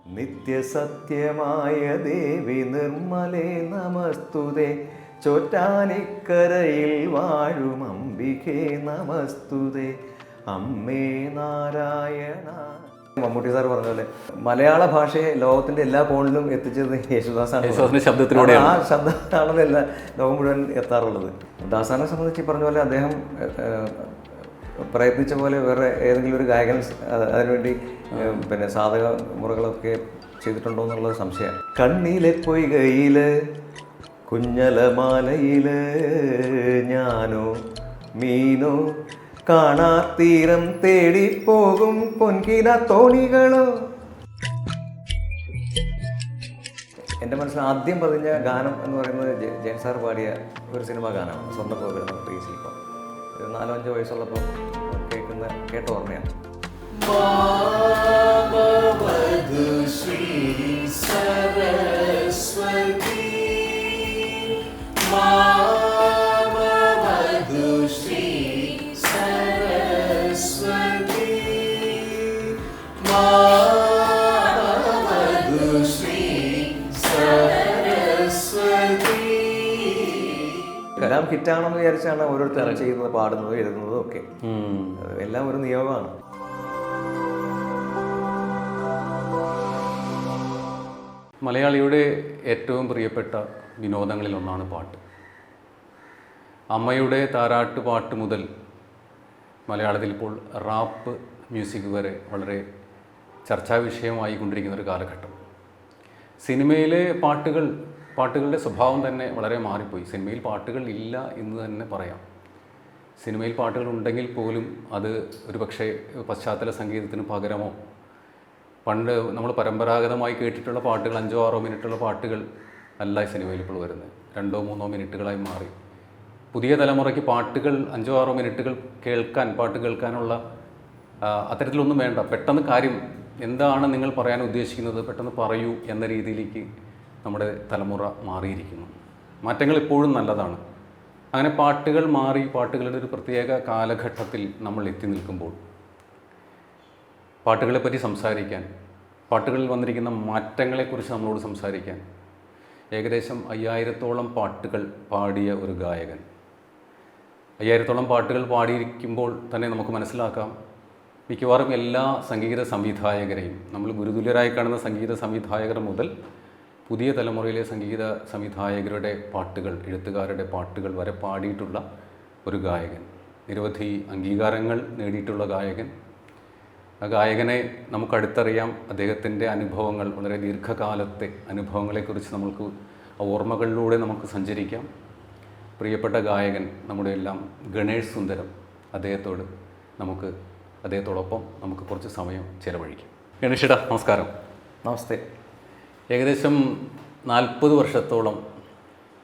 നിത്യസത്യമായ ദേവി നിർമ്മലേ നമസ്തുതേ, ചോറ്റാനിക്കരയിൽ വാഴും അംബികേ നമസ്തുതേ, അമ്മേ നാരായണ. മമ്മൂട്ടി സാർ പറഞ്ഞ പോലെ മലയാള ഭാഷയെ ലോകത്തിന്റെ എല്ലാ കോണിലും എത്തിച്ചത് യേശുദാസാണ്. ശബ്ദത്തിലൂടെ ആ ശബ്ദത്താണല്ലോ എല്ലാ ലോകം മുഴുവൻ എത്താറുള്ളത്. ദാസാനെ സംബന്ധിച്ച് പറഞ്ഞ പോലെ അദ്ദേഹം പ്രയത്നിച്ച പോലെ വേറെ ഏതെങ്കിലും ഒരു ഗായകൻ അതിനുവേണ്ടി പിന്നെ സാധക മുറകളൊക്കെ ചെയ്തിട്ടുണ്ടോ എന്നുള്ളത് സംശയം. കണ്ണിലെ പൊയ്കയില് കുഞ്ഞലമാലയില് ഞാനോ മീനോ കാണാത്തീരം തേടിപ്പോകും പൊൻകിന തോണികളോ. എൻ്റെ മനസ്സിൽ ആദ്യം പതിഞ്ഞ ഗാനം എന്ന് പറയുന്നത് ജയൻ സാർ പാടിയ ഒരു സിനിമ ഗാനമാണ്, സ്വന്തം പോകരുന്ന പ്രിയ ശില്പം. ഒരു 4-5 വയസ്സുള്ളപ്പോൾ കേട്ട ഓർമ്മയാണ്. എല്ലാം ഹിറ്റാണെന്ന് വിചാരിച്ചാണ് ഓരോരുത്തരും ചെയ്യുന്നത്, പാടുന്നതും എഴുതുന്നതും ഒക്കെ. എല്ലാം ഒരു നിയോഗമാണ്. മലയാളിയുടെ ഏറ്റവും പ്രിയപ്പെട്ട വിനോദങ്ങളിലൊന്നാണ് പാട്ട്. അമ്മയുടെ താരാട്ട് പാട്ട് മുതൽ മലയാളത്തിൽ ഇപ്പോൾ റാപ്പ് മ്യൂസിക് വരെ വളരെ ചർച്ചാ വിഷയമായി കൊണ്ടിരിക്കുന്ന ഒരു കാലഘട്ടം. സിനിമയിലെ പാട്ടുകളുടെ സ്വഭാവം തന്നെ വളരെ മാറിപ്പോയി. സിനിമയിൽ പാട്ടുകൾ ഇല്ല എന്ന് തന്നെ പറയാം. സിനിമയിൽ പാട്ടുകൾ ഉണ്ടെങ്കിൽ പോലും അത് ഒരു പക്ഷേ പശ്ചാത്തല സംഗീതത്തിന് പകരമോ, പണ്ട് നമ്മൾ പരമ്പരാഗതമായി കേട്ടിട്ടുള്ള പാട്ടുകൾ 5-6 മിനിറ്റുള്ള പാട്ടുകൾ അല്ല സിനിമയിൽ ഇപ്പോൾ വരുന്നത്. 2-3 മിനിറ്റുകളായി മാറി. പുതിയ തലമുറയ്ക്ക് പാട്ടുകൾ 5-6 മിനിറ്റുകൾ പാട്ട് കേൾക്കാനുള്ള അത്തരത്തിലൊന്നും വേണ്ട. പെട്ടെന്ന് കാര്യം എന്താണ് നിങ്ങൾ പറയാൻ ഉദ്ദേശിക്കുന്നത് പെട്ടെന്ന് പറയൂ എന്ന രീതിയിലേക്ക് നമ്മുടെ തലമുറ മാറിയിരിക്കുന്നു. മാറ്റങ്ങൾ ഇപ്പോഴും നല്ലതാണ്. അങ്ങനെ പാട്ടുകൾ മാറി പാട്ടുകളുടെ ഒരു പ്രത്യേക കാലഘട്ടത്തിൽ നമ്മൾ എത്തി നിൽക്കുമ്പോൾ പാട്ടുകളെപ്പറ്റി സംസാരിക്കാൻ, പാട്ടുകളിൽ വന്നിരിക്കുന്ന മാറ്റങ്ങളെക്കുറിച്ച് നമ്മളോട് സംസാരിക്കാൻ ഏകദേശം 5000-ഓളം പാട്ടുകൾ പാടിയ ഒരു ഗായകൻ. 5000-ഓളം പാട്ടുകൾ പാടിയിരിക്കുമ്പോൾ തന്നെ നമുക്ക് മനസ്സിലാക്കാം മിക്കവാറും എല്ലാ സംഗീത സംവിധായകരെയും, നമ്മൾ ഗുരുതുല്യരായി കാണുന്ന സംഗീത സംവിധായകർ മുതൽ പുതിയ തലമുറയിലെ സംഗീത സംവിധായകരുടെ പാട്ടുകൾ, എഴുത്തുകാരുടെ പാട്ടുകൾ വരെ പാടിയിട്ടുള്ള ഒരു ഗായകൻ. നിരവധി അംഗീകാരങ്ങൾ നേടിയിട്ടുള്ള ഗായകൻ. ആ ഗായകനെ നമുക്കടുത്തറിയാം. അദ്ദേഹത്തിൻ്റെ അനുഭവങ്ങൾ, വളരെ ദീർഘകാലത്തെ അനുഭവങ്ങളെക്കുറിച്ച് നമ്മൾക്ക് ഓർമ്മകളിലൂടെ നമുക്ക് സഞ്ചരിക്കാം. പ്രിയപ്പെട്ട ഗായകൻ, നമ്മുടെ എല്ലാം ഗണേഷ് സുന്ദരം, അദ്ദേഹത്തോടൊപ്പം നമുക്ക് കുറച്ച് സമയം ചെലവഴിക്കാം. ഗണേഷേട്ടാ നമസ്കാരം. നമസ്തേ. ഏകദേശം 40 വർഷത്തോളം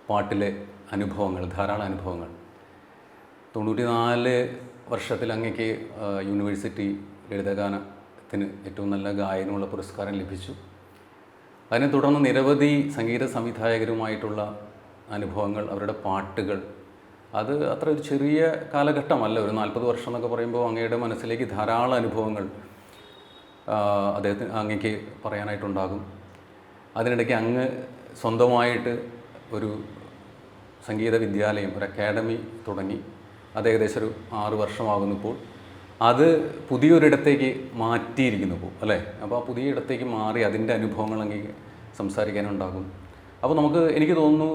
പാട്ടിലെ അനുഭവങ്ങൾ, ധാരാളം അനുഭവങ്ങൾ. 94 വർഷത്തിൽ അങ്ങേക്ക് യൂണിവേഴ്സിറ്റി ലളിതഗാനത്തിന് ഏറ്റവും നല്ല ഗായകനുള്ള പുരസ്കാരം ലഭിച്ചു. അതിനെ തുടർന്ന് നിരവധി സംഗീത സംവിധായകരുമായിട്ടുള്ള അനുഭവങ്ങൾ, അവരുടെ പാട്ടുകൾ, അത് അത്ര ഒരു ചെറിയ കാലഘട്ടമല്ല. ഒരു 40 വർഷം എന്നൊക്കെ പറയുമ്പോൾ അങ്ങയുടെ മനസ്സിലേക്ക് ധാരാളം അനുഭവങ്ങൾ അങ്ങേക്ക് പറയാനായിട്ടുണ്ടാകും. അതിനിടയ്ക്ക് അങ്ങ് സ്വന്തമായിട്ട് ഒരു സംഗീത വിദ്യാലയം, ഒരു അക്കാഡമി തുടങ്ങി. അത് ഏകദേശം ഒരു 6 വർഷമാകുന്നപ്പോൾ അത് പുതിയൊരിടത്തേക്ക് മാറ്റിയിരിക്കുന്നു അല്ലേ? അപ്പോൾ ആ പുതിയ ഇടത്തേക്ക് മാറി അതിൻ്റെ അനുഭവങ്ങൾ അങ്ങ് സംസാരിക്കാനുണ്ടാകും. അപ്പോൾ എനിക്ക് തോന്നുന്നു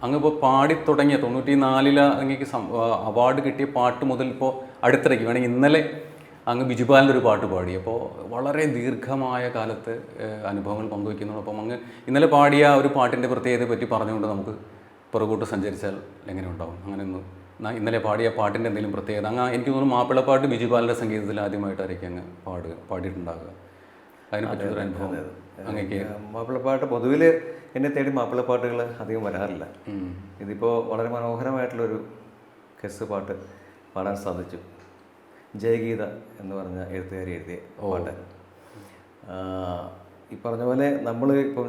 അങ്ങിപ്പോൾ പാടിത്തുടങ്ങിയ 94 അങ്ങേക്ക് അവാർഡ് കിട്ടിയ പാട്ട് മുതൽ ഇപ്പോൾ അടുത്തിടയ്ക്ക് വേണമെങ്കിൽ ഇന്നലെ അങ്ങ് ബിജുപാലിൻ്റെ ഒരു പാട്ട് പാടി. അപ്പോൾ വളരെ ദീർഘമായ കാലത്ത് അനുഭവങ്ങൾ പങ്കുവയ്ക്കുന്നതോടൊപ്പം അങ്ങ് ഇന്നലെ പാടിയ ഒരു പാട്ടിൻ്റെ പ്രത്യേകതയെ പറ്റി പറഞ്ഞുകൊണ്ട് നമുക്ക് പുറകോട്ട് സഞ്ചരിച്ചാൽ എങ്ങനെ ഉണ്ടാവും? അങ്ങനെയൊന്നും ഇന്നലെ പാടിയ പാട്ടിൻ്റെ എന്തെങ്കിലും പ്രത്യേകത? എനിക്ക് തോന്നുന്നു മാപ്പിളപ്പാട്ട് ബിജുപാലിൻ്റെ സംഗീതത്തിൽ ആദ്യമായിട്ടായിരിക്കും അങ്ങ് പാടിയിട്ടുണ്ടാകുക. അതിനെപ്പറ്റിയൊരു അനുഭവം അങ്ങേക്ക്? മാപ്പിളപ്പാട്ട് പൊതുവിൽ എന്നെ തേടി മാപ്പിളപ്പാട്ടുകൾ അധികം വരാറില്ല. ഇതിപ്പോൾ വളരെ മനോഹരമായിട്ടുള്ളൊരു കെസ് പാട്ട് പാടാൻ സാധിച്ചു. ജയഗീത എന്ന് പറഞ്ഞ എഴുത്തുകാരി എഴുതിയ പാട്ട്. ഈ പറഞ്ഞ പോലെ നമ്മൾ ഇപ്പം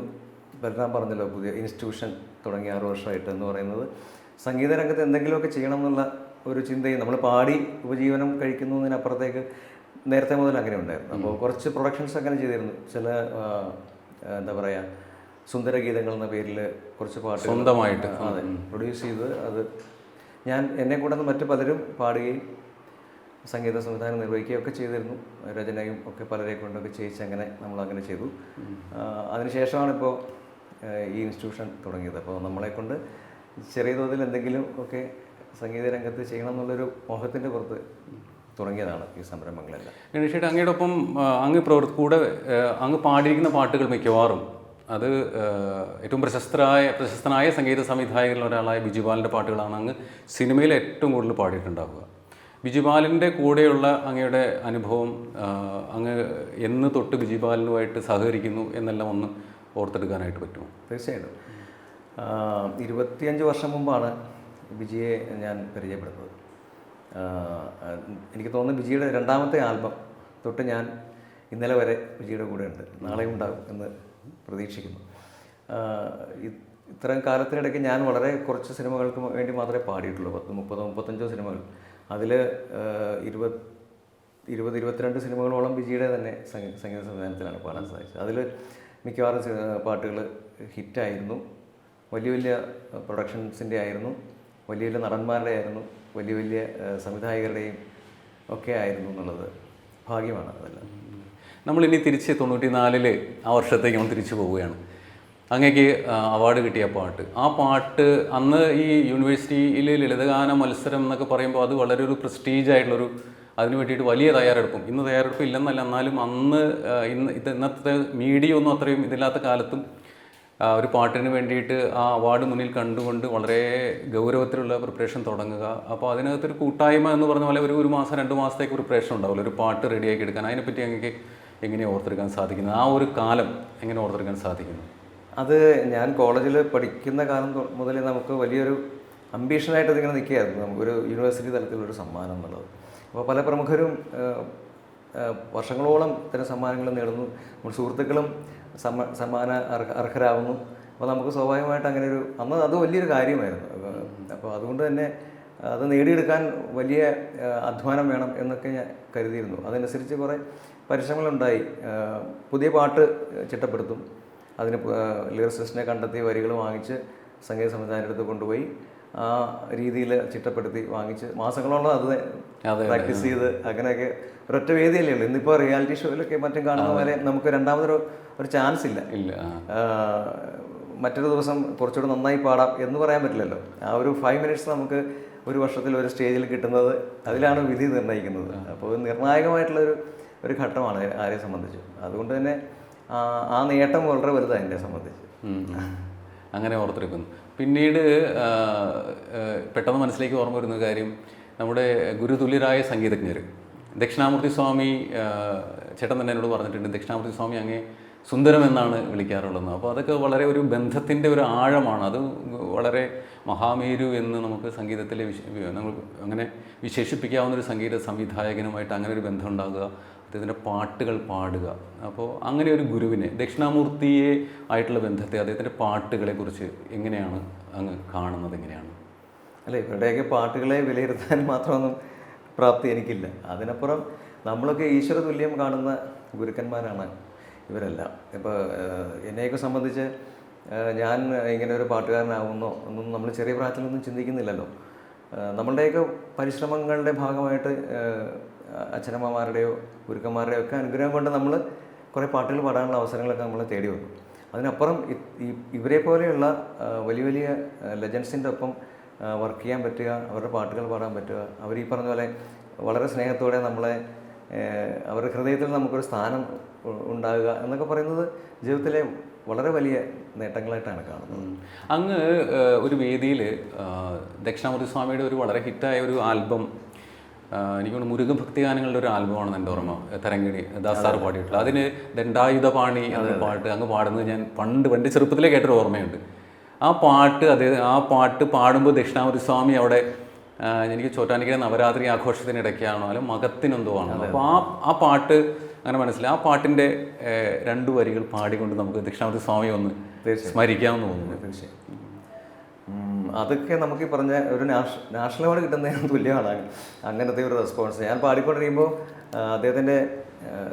ബലറാം പറഞ്ഞല്ലോ, പുതിയ ഇൻസ്റ്റിറ്റ്യൂഷൻ തുടങ്ങി 6 വർഷമായിട്ട് എന്ന് പറയുന്നത് സംഗീത രംഗത്ത് എന്തെങ്കിലുമൊക്കെ ചെയ്യണം എന്നുള്ള ഒരു ചിന്തയും, നമ്മൾ പാടി ഉപജീവനം കഴിക്കുന്നതിനപ്പുറത്തേക്ക് നേരത്തെ മുതൽ അങ്ങനെ ഉണ്ടായിരുന്നു. അപ്പോൾ കുറച്ച് പ്രൊഡക്ഷൻസ് അങ്ങനെ ചെയ്തിരുന്നു. ചില എന്താ പറയുക, സുന്ദര ഗീതങ്ങൾ എന്ന പേരിൽ കുറച്ച് പാട്ട് സ്വന്തമായിട്ട് അതെ പ്രൊഡ്യൂസ് ചെയ്ത് അത് ഞാൻ എന്നെ കൂടെ മറ്റു പലരും പാടുകയും സംഗീത സംവിധാനം നിർവഹിക്കുകയൊക്കെ ചെയ്തിരുന്നു. രചനയും ഒക്കെ പലരെ കൊണ്ടൊക്കെ ചെയ്യിച്ച് അങ്ങനെ നമ്മളങ്ങനെ ചെയ്തു. അതിനുശേഷമാണ് ഇപ്പോൾ ഈ ഇൻസ്റ്റിറ്റ്യൂഷൻ തുടങ്ങിയത്. അപ്പോൾ നമ്മളെക്കൊണ്ട് ചെറിയ തോതിൽ എന്തെങ്കിലും ഒക്കെ സംഗീത രംഗത്ത് ചെയ്യണം എന്നുള്ളൊരു മോഹത്തിൻ്റെ പുറത്ത് തുടങ്ങിയതാണ് ഈ സംരംഭങ്ങളെല്ലാം. ഗണേഷേട്ട്, അങ്ങയോടൊപ്പം അങ്ങ് കൂടെ അങ്ങ് പാടിയിരിക്കുന്ന പാട്ടുകൾ മിക്കവാറും അത് ഏറ്റവും പ്രശസ്തനായ സംഗീത സംവിധായകരിൽ ഒരാളായ ബിജുപാലിൻ്റെ പാട്ടുകളാണ് അങ്ങ് സിനിമയിൽ ഏറ്റവും കൂടുതൽ പാടിയിട്ടുണ്ടാവുക. ബിജുപാലിൻ്റെ കൂടെയുള്ള അങ്ങയുടെ അനുഭവം, അങ്ങ് എന്ന് തൊട്ട് ബിജുപാലിനുമായിട്ട് സഹകരിക്കുന്നു എന്നെല്ലാം ഒന്ന് ഓർത്തെടുക്കാനായിട്ട് പറ്റുമോ? തീർച്ചയായിട്ടും. 25 വർഷം മുമ്പാണ് ബിജിയെ ഞാൻ പരിചയപ്പെടുന്നത്. എനിക്ക് തോന്നുന്നു ബിജിയുടെ 2ാമത്തെ ആൽബം തൊട്ട് ഞാൻ ഇന്നലെ വരെ ബിജിയുടെ കൂടെ ഉണ്ട്. നാളെയും ഉണ്ടാകും എന്ന് പ്രതീക്ഷിക്കുന്നു. ഇത്തരം കാലത്തിനിടയ്ക്ക് ഞാൻ വളരെ കുറച്ച് സിനിമകൾക്ക് വേണ്ടി മാത്രമേ പാടിയിട്ടുള്ളൂ. 30-35 സിനിമകൾ. അതിൽ 20-22 സിനിമകളോളം ബിജിയുടെ തന്നെ സംഗീത സംവിധാനത്തിലാണ് പാടാൻ സാധിച്ചത്. അതിൽ മിക്കവാറും പാട്ടുകൾ ഹിറ്റായിരുന്നു. വലിയ വലിയ പ്രൊഡക്ഷൻസിൻ്റെ ആയിരുന്നു, വലിയ വലിയ നടന്മാരുടെ ആയിരുന്നു, വലിയ വലിയ സംവിധായകരുടെയും ഒക്കെ ആയിരുന്നു എന്നുള്ളത് ഭാഗ്യമാണ്. അതെല്ലാം നമ്മളിനി തിരിച്ച് 94 ആ വർഷത്തേക്ക് നമ്മൾ തിരിച്ചു പോവുകയാണ്. അങ്ങേക്ക് അവാർഡ് കിട്ടിയ പാട്ട്, ആ പാട്ട് അന്ന് ഈ യൂണിവേഴ്സിറ്റിയിൽ ലളിതഗാന മത്സരം എന്നൊക്കെ പറയുമ്പോൾ അത് വളരെ ഒരു പ്രസ്റ്റീജായിട്ടുള്ളൊരു, അതിന് വേണ്ടിയിട്ട് വലിയ തയ്യാറെടുപ്പും, ഇന്ന് തയ്യാറെടുപ്പ് ഇല്ലെന്നല്ല, എന്നാലും അന്ന് ഇന്നത്തെ മീഡിയ ഒന്നും അത്രയും ഇതില്ലാത്ത കാലത്തും ഒരു പാട്ടിന് വേണ്ടിയിട്ട് ആ അവാർഡ് മുന്നിൽ കണ്ടുകൊണ്ട് വളരെ ഗൗരവത്തിലുള്ള പ്രിപ്പറേഷൻ തുടങ്ങുക. അപ്പോൾ അതിനകത്തൊരു കൂട്ടായ്മ എന്ന് പറഞ്ഞ പോലെ ഒരു മാസം 2 മാസത്തേക്ക് പ്രിപ്പറേഷൻ ഉണ്ടാവില്ല ഒരു പാട്ട് റെഡിയാക്കി എടുക്കാൻ. അതിനെപ്പറ്റി അങ്ങേക്ക് എങ്ങനെ ഓർത്തെടുക്കാൻ സാധിക്കുന്നത്? ആ ഒരു കാലം എങ്ങനെ ഓർത്തെടുക്കാൻ സാധിക്കുന്നു? അത് ഞാൻ കോളേജിൽ പഠിക്കുന്ന കാലം മുതലേ നമുക്ക് വലിയൊരു അംബീഷനായിട്ട് ഇതിങ്ങനെ നിൽക്കുകയായിരുന്നു, നമുക്കൊരു യൂണിവേഴ്സിറ്റി തലത്തിലൊരു സമ്മാനം എന്നുള്ളത്. അപ്പോൾ പല പ്രമുഖരും വർഷങ്ങളോളം ഇത്തരം സമ്മാനങ്ങൾ നേടുന്നു, നമ്മൾ സുഹൃത്തുക്കളും സമ്മാന അർഹരാകുന്നു. അപ്പോൾ നമുക്ക് സ്വാഭാവികമായിട്ട് അങ്ങനെ ഒരു അന്ന് അത് വലിയൊരു കാര്യമായിരുന്നു. അപ്പോൾ അതുകൊണ്ട് തന്നെ അത് നേടിയെടുക്കാൻ വലിയ അധ്വാനം വേണം എന്നൊക്കെ ഞാൻ കരുതിയിരുന്നു. അതനുസരിച്ച് കുറേ പരിശ്രമങ്ങളുണ്ടായി. പുതിയ പാട്ട് ചിട്ടപ്പെടുത്തും, അതിന് ലിറിസിസ്റ്റിനെ കണ്ടെത്തി വരികൾ വാങ്ങിച്ച് സംഗീത സംവിധാനത്തിനടുത്ത് കൊണ്ടുപോയി ആ രീതിയിൽ ചിട്ടപ്പെടുത്തി വാങ്ങിച്ച് മാസങ്ങളോളം അത് പ്രാക്ടീസ് ചെയ്ത് അങ്ങനെയൊക്കെ ഒരൊറ്റ വേദിയല്ലേ ഉള്ളൂ. ഇന്നിപ്പോൾ റിയാലിറ്റി ഷോയിലൊക്കെ മറ്റും കാണുന്ന പോലെ നമുക്ക് രണ്ടാമതൊരു ചാൻസ് ഇല്ല. മറ്റൊരു ദിവസം കുറച്ചുകൂടെ നന്നായി പാടാം എന്ന് പറയാൻ പറ്റില്ലല്ലോ. ആ ഒരു 5 മിനിറ്റ്സ് നമുക്ക് ഒരു വർഷത്തിൽ ഒരു സ്റ്റേജിൽ കിട്ടുന്നത്, അതിലാണ് വിധി നിർണ്ണയിക്കുന്നത്. അപ്പോൾ നിർണായകമായിട്ടുള്ളൊരു ഘട്ടമാണ് ആരെ സംബന്ധിച്ച്. അതുകൊണ്ട് തന്നെ ആ നേട്ടം വളരെ വലുതാണ് എന്നെ സംബന്ധിച്ച്. അങ്ങനെ ഓർത്തെടുക്കുന്നു. പിന്നീട് പെട്ടെന്ന് മനസ്സിലേക്ക് ഓർമ്മ വരുന്ന കാര്യം, നമ്മുടെ ഗുരുതുല്യരായ സംഗീതജ്ഞർ ദക്ഷിണാമൂർത്തി സ്വാമി, ചേട്ടൻ തന്നെ എന്നോട് പറഞ്ഞിട്ടുണ്ട്, ദക്ഷിണാമൂർത്തി സ്വാമി അങ്ങേ സുന്ദരം എന്നാണ് വിളിക്കാറുള്ളത്. അപ്പോൾ അതൊക്കെ വളരെ ഒരു ബന്ധത്തിൻ്റെ ഒരു ആഴമാണ്. അത് വളരെ മഹാമേരു എന്ന് നമുക്ക് സംഗീതത്തിലെ നമ്മൾ അങ്ങനെ വിശേഷിപ്പിക്കാവുന്നൊരു സംഗീത സംവിധായകനുമായിട്ട് അങ്ങനെ ഒരു ബന്ധം ഉണ്ടാകുക, അദ്ദേഹത്തിൻ്റെ പാട്ടുകൾ പാടുക. അപ്പോൾ അങ്ങനെ ഒരു ഗുരുവിനെ, ദക്ഷിണാമൂർത്തിയെ ആയിട്ടുള്ള ബന്ധത്തെ, അദ്ദേഹത്തിൻ്റെ പാട്ടുകളെക്കുറിച്ച് എങ്ങനെയാണ് അങ്ങ് കാണുന്നത്? എങ്ങനെയാണ്? അല്ല, ഇവരുടെയൊക്കെ പാട്ടുകളെ വിലയിരുത്താൻ മാത്രമൊന്നും പ്രാപ്തി എനിക്കില്ല. അതിനപ്പുറം നമ്മളൊക്കെ ഈശ്വര തുല്യം കാണുന്ന ഗുരുക്കന്മാരാണ് ഇവരെല്ലാം. ഇപ്പോൾ എന്നെയൊക്കെ സംബന്ധിച്ച് ഞാൻ ഇങ്ങനെ ഒരു പാട്ടുകാരനാകുന്നോ ഒന്നും നമ്മൾ ചെറിയ പ്രായത്തിലൊന്നും ചിന്തിക്കുന്നില്ലല്ലോ. നമ്മളുടെയൊക്കെ പരിശ്രമങ്ങളുടെ ഭാഗമായിട്ട് അച്ഛനമ്മമാരുടെയോ ഗുരുക്കന്മാരുടെയോ ഒക്കെ അനുഗ്രഹം കൊണ്ട് നമ്മൾ കുറേ പാട്ടുകൾ പാടാനുള്ള അവസരങ്ങളൊക്കെ നമ്മൾ തേടി വന്നു. അതിനപ്പുറം ഇവരെ പോലെയുള്ള വലിയ വലിയ ലെജൻസിൻ്റെ ഒപ്പം വർക്ക് ചെയ്യാൻ പറ്റുക, അവരുടെ പാട്ടുകൾ പാടാൻ പറ്റുക, അവർ ഈ പറഞ്ഞ പോലെ വളരെ സ്നേഹത്തോടെ നമ്മളെ അവരുടെ ഹൃദയത്തിൽ നമുക്കൊരു സ്ഥാനം ഉണ്ടാകുക എന്നൊക്കെ പറയുന്നത് ജീവിതത്തിലെ വളരെ വലിയ നേട്ടങ്ങളായിട്ടാണ് കാണുന്നത്. അങ്ങ് ഒരു വേദിയിൽ ദക്ഷിണാമൂർത്തി സ്വാമിയുടെ ഒരു വളരെ ഹിറ്റായ ഒരു ആൽബം, എനിക്കൊന്ന് മുരുകഭക്തി ഗാനങ്ങളുടെ ഒരു ആൽബമാണ് എൻ്റെ ഓർമ്മ, തരങ്കിണി ദാസാർ പാടിയിട്ടുള്ളത്. അതിന് ദണ്ഡായുധപാണി എന്ന പാട്ട് അങ്ങ് പാടുന്നത് ഞാൻ പണ്ട് ചെറുപ്പത്തിലേ കേട്ടൊരു ഓർമ്മയുണ്ട്. ആ പാട്ട് പാടുമ്പോൾ ദക്ഷിണാമൂർത്തി സ്വാമി അവിടെ, എനിക്ക് ചോറ്റാനിക്കര നവരാത്രി ആഘോഷത്തിനിടയ്ക്കാണോ അല്ല മകത്തിനെന്തോ ആണ്. അപ്പോൾ ആ പാട്ട് അങ്ങനെ മനസ്സിലായി. ആ പാട്ടിൻ്റെ 2 വരികൾ പാടിക്കൊണ്ട് നമുക്ക് ദക്ഷിണാമൂർത്തി സ്വാമി ഒന്ന് സ്മരിക്കാമെന്ന് തോന്നുന്നു. തീർച്ചയായും അതൊക്കെ നമുക്ക് ഈ പറഞ്ഞ ഒരു നാഷണൽ അവാർഡ് കിട്ടുന്നതിന് തുല്യമാണ് അങ്ങനത്തെ ഒരു റെസ്പോൺസ്. ഞാൻ പാടിക്കൊണ്ടിരിക്കുമ്പോൾ അദ്ദേഹത്തിൻ്റെ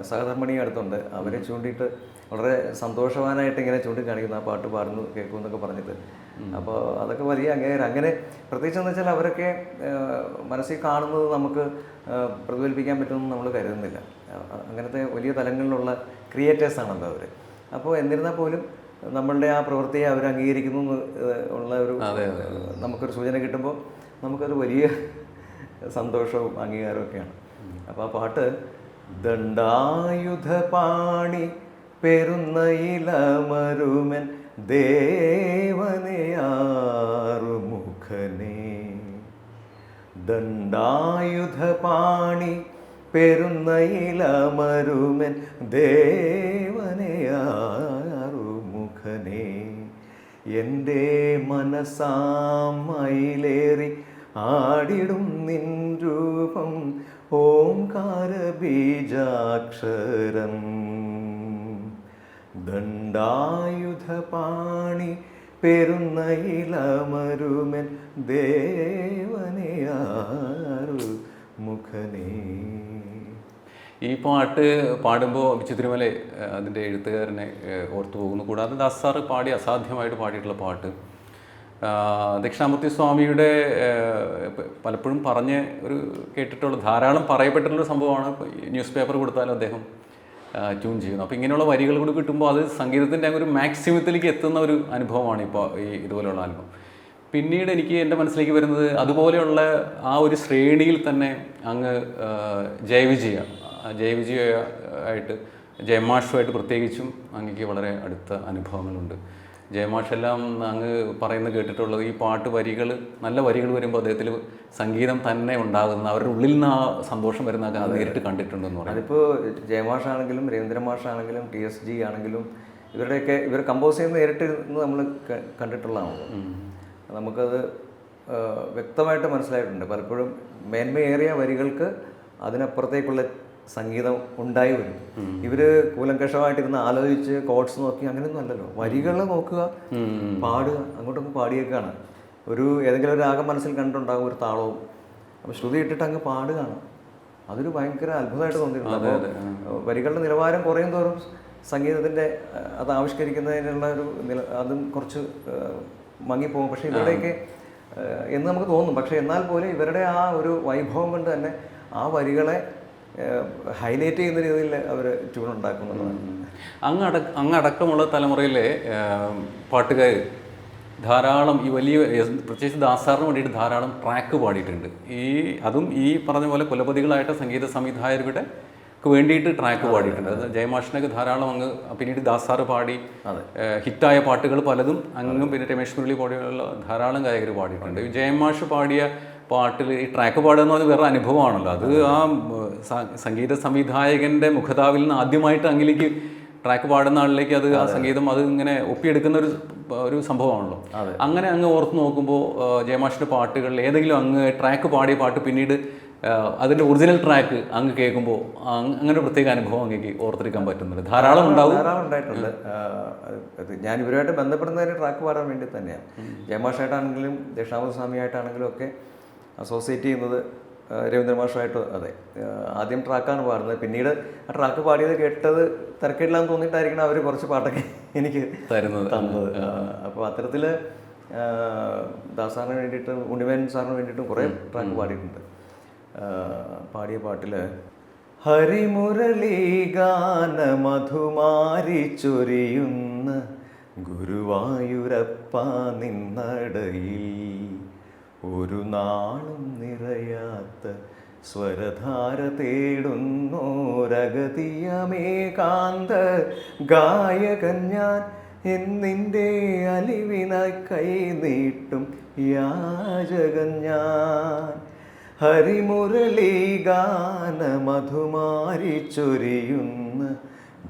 സഹധർമ്മിണി അടുത്തുണ്ട്, അവരെ ചൂണ്ടിയിട്ട് വളരെ സന്തോഷവാനായിട്ട് ഇങ്ങനെ ചൂണ്ടിക്കാണിക്കുന്നു, ആ പാട്ട് പാടുന്നു കേൾക്കും എന്നൊക്കെ പറഞ്ഞിട്ട്. അപ്പോൾ അതൊക്കെ വലിയ അങ്ങനെ പ്രത്യേകിച്ചെന്ന് വെച്ചാൽ അവരൊക്കെ മനസ്സിൽ കാണുന്നത് നമുക്ക് പ്രതിഫലിപ്പിക്കാൻ പറ്റുമെന്ന് നമ്മൾ കരുതുന്നില്ല. അങ്ങനത്തെ വലിയ തലങ്ങളിലുള്ള ക്രിയേറ്റേഴ്സാണല്ലോ അവർ. അപ്പോൾ എന്നിരുന്നാൽ പോലും നമ്മളുടെ ആ പ്രവൃത്തിയെ അവർ അംഗീകരിക്കുന്നു ഉള്ള ഒരു നമുക്കൊരു സൂചന കിട്ടുമ്പോൾ നമുക്കൊരു വലിയ സന്തോഷവും അംഗീകാരവും ഒക്കെയാണ്. അപ്പോൾ ആ പാട്ട് ദണ്ഡായുധപാണി പെരുന്നയിലമരുമൻ ദേവനയാറുമുഖനേ, ദണ്ഡായുധപാണി പെരുന്നയിലമരുമൻ ദേവനയാറുമുഖനേ, എൻ്റെ മനസ്സാമയിലേറി ആടിടും നിൻ രൂപം ഓംകാര ബീജാക്ഷരം, ദണ്ഡായുധപാണി പെരുന്നയിലമരുമൻ ദേവനയാറുമുഖനേ. ഈ പാട്ട് പാടുമ്പോൾ ബിച്ചു തിരുമല അതിൻ്റെ എഴുത്തുകാരനെ ഓർത്തു പോകുന്നു. കൂടാതെ ദാസ് സാറ് പാടി അസാധ്യമായിട്ട് പാടിയിട്ടുള്ള പാട്ട് ദക്ഷിണാമൂർത്തി സ്വാമിയുടെ പലപ്പോഴും പറഞ്ഞ് ഒരു കേട്ടിട്ടുള്ള ധാരാളം പറയപ്പെട്ടിട്ടുള്ളൊരു സംഭവമാണ്. ന്യൂസ് പേപ്പർ കൊടുത്താലും അദ്ദേഹം ട്യൂൺ ചെയ്യുന്നു. അപ്പോൾ ഇങ്ങനെയുള്ള വരികൾ കൂടി കിട്ടുമ്പോൾ അത് സംഗീതത്തിൻ്റെ ഒരു മാക്സിമത്തിലേക്ക് എത്തുന്ന ഒരു അനുഭവമാണ് ഇപ്പോൾ ഈ ഇതുപോലെയുള്ള ആൽബം. പിന്നീട് എനിക്ക് എൻ്റെ മനസ്സിലേക്ക് വരുന്നത് അതുപോലെയുള്ള ആ ഒരു ശ്രേണിയിൽ തന്നെ അങ്ങ് ജയവിജയായിട്ട് ജയമാഷുമായിട്ട് പ്രത്യേകിച്ചും അങ്ങേക്ക് വളരെ അടുത്ത അനുഭവങ്ങളുണ്ട്. ജയമാഷെല്ലാം അങ്ങ് പറയുന്നത് കേട്ടിട്ടുള്ളത് ഈ പാട്ട് വരികൾ നല്ല വരികൾ വരുമ്പോൾ അദ്ദേഹത്തിൽ സംഗീതം തന്നെ ഉണ്ടാകുന്ന അവരുടെ ഉള്ളിൽ നിന്ന് ആ സന്തോഷം വരുന്ന നേരിട്ട് കണ്ടിട്ടുണ്ടെന്ന് പറയും. അതിപ്പോൾ ജയമാഷാണെങ്കിലും രവീന്ദ്ര മാഷാണെങ്കിലും TSG ആണെങ്കിലും ഇവർ കമ്പോസ് ചെയ്യുന്ന നേരിട്ട് നമ്മൾ കണ്ടിട്ടുള്ളതാണ്. നമുക്കത് വ്യക്തമായിട്ട് മനസ്സിലായിട്ടുണ്ട്. പലപ്പോഴും മേന്മയേറിയ വരികൾക്ക് അതിനപ്പുറത്തേക്കുള്ള സംഗീതം ഉണ്ടായി വരും. ഇവര് കൂലങ്കഷമായിട്ടിരുന്ന് ആലോചിച്ച് കോഡ്സ് നോക്കി അങ്ങനെയൊന്നും അല്ലല്ലോ, വരികൾ നോക്കുക, പാടുക, അങ്ങോട്ടൊക്കെ പാടിയേക്കാണ്. ഏതെങ്കിലും ഒരു രാഗം മനസ്സിൽ കണ്ടിട്ടുണ്ടാകും, ഒരു താളവും, അപ്പോൾ ശ്രുതി ഇട്ടിട്ട് അങ്ങ് പാടുകയാണ്. അതൊരു ഭയങ്കര അത്ഭുതമായിട്ട് തോന്നിയിട്ടുണ്ട്. അപ്പോൾ വരികളുടെ നിലവാരം കുറയും തോറും സംഗീതത്തിൻ്റെ അത് ആവിഷ്കരിക്കുന്നതിനുള്ള അതും കുറച്ച് മങ്ങിപ്പോകും. പക്ഷേ ഇവരുടെയൊക്കെ എന്ന് നമുക്ക് തോന്നും. പക്ഷേ എന്നാൽ പോലും ഇവരുടെ ആ ഒരു വൈഭവം കൊണ്ട് തന്നെ ആ വരികളെ ഹൈലൈറ്റ് ചെയ്യുന്ന രീതിയിൽ അവർ ട്യൂൺ ഉണ്ടാക്കുന്നതാണ്. അങ്ങടക്കമുള്ള തലമുറയിലെ പാട്ടുകാർ ധാരാളം ഈ വലിയ പ്രത്യേകിച്ച് ദാസാറിന് വേണ്ടിയിട്ട് ധാരാളം ട്രാക്ക് പാടിയിട്ടുണ്ട്. അതും ഈ പറഞ്ഞ പോലെ കുലപതികളായിട്ട് സംഗീത സംവിധായകരുടെ വേണ്ടിയിട്ട് ട്രാക്ക് പാടിയിട്ടുണ്ട്. അത് ജയമാഷിനൊക്കെ ധാരാളം അങ്ങ് പിന്നീട് ദാസാറ് പാടി ഹിറ്റായ പാട്ടുകൾ പലതും അങ്ങും പിന്നെ രമേശ് മുരളി പോലെയുള്ള ധാരാളം ഗായകർ പാടിയിട്ടുണ്ട്. ജയമാഷ് പാടിയ പാട്ടിൽ ഈ ട്രാക്ക് പാടുക എന്ന് പറഞ്ഞാൽ വേറെ അനുഭവമാണല്ലോ. അത് ആ സംഗീത സംവിധായകൻ്റെ മുഖതാവിൽ നിന്ന് ആദ്യമായിട്ട് അങ്ങിലേക്ക് ട്രാക്ക് പാടുന്ന ആളിലേക്ക് അത് ആ സംഗീതം അത് ഇങ്ങനെ ഒപ്പിയെടുക്കുന്ന ഒരു സംഭവമാണല്ലോ. അങ്ങനെ അങ്ങ് ഓർത്ത് നോക്കുമ്പോൾ ജയമാഷിൻ്റെ പാട്ടുകളിൽ ഏതെങ്കിലും അങ്ങ് ട്രാക്ക് പാടിയ പാട്ട് പിന്നീട് അതിൻ്റെ ഒറിജിനൽ ട്രാക്ക് അങ്ങ് കേൾക്കുമ്പോൾ അങ്ങനെ പ്രത്യേക അനുഭവം അങ്ങേക്ക് ഓർത്തെടുക്കാൻ പറ്റുന്നുണ്ട്? ധാരാളം ഉണ്ടായിട്ടുണ്ട്. ഞാൻ ഇവരുമായിട്ട് ബന്ധപ്പെടുന്നതിന് ട്രാക്ക് പാടാൻ വേണ്ടി തന്നെയാണ്. ജയമാഷായിട്ടാണെങ്കിലും ദക്ഷിണാമൂർത്തി സ്വാമിയായിട്ടാണെങ്കിലും ഒക്കെ അസോസിയേറ്റ് ചെയ്യുന്നത് രവീന്ദ്ര മാഷുമായിട്ട്. അതെ, ആദ്യം ട്രാക്കാണ് പാടുന്നത്. പിന്നീട് ആ ട്രാക്ക് പാടിയത് കേട്ടത് തിരക്കില്ലാന്ന് തോന്നിയിട്ടായിരിക്കണം അവർ കുറച്ച് പാട്ടൊക്കെ എനിക്ക് തന്നത്. അപ്പോൾ അത്തരത്തിൽ ദാസാറിന് വേണ്ടിയിട്ട് ഉണ്ണിമേൻ സാറിന് വേണ്ടിയിട്ടും കുറേ ട്രാക്ക് പാടിയിട്ടുണ്ട്. പാടിയ പാട്ടിൽ ഹരിമുരളീഗാന മധുമാരി ചൊരിയുന്ന ഗുരുവായൂരപ്പ നിന്നടയിൽ ഒരു നാളും നിറയാത്ത സ്വരധാര തേടുന്നോരഗതിയമേകാന്ത ഗായകൻ ഞാൻ എന്നിൻ്റെ അലിവിനായി കൈ നീട്ടും യാചകൻ ഞാൻ. ഹരിമുരളീഗാന മധുമാരി ചൊരിയുന്ന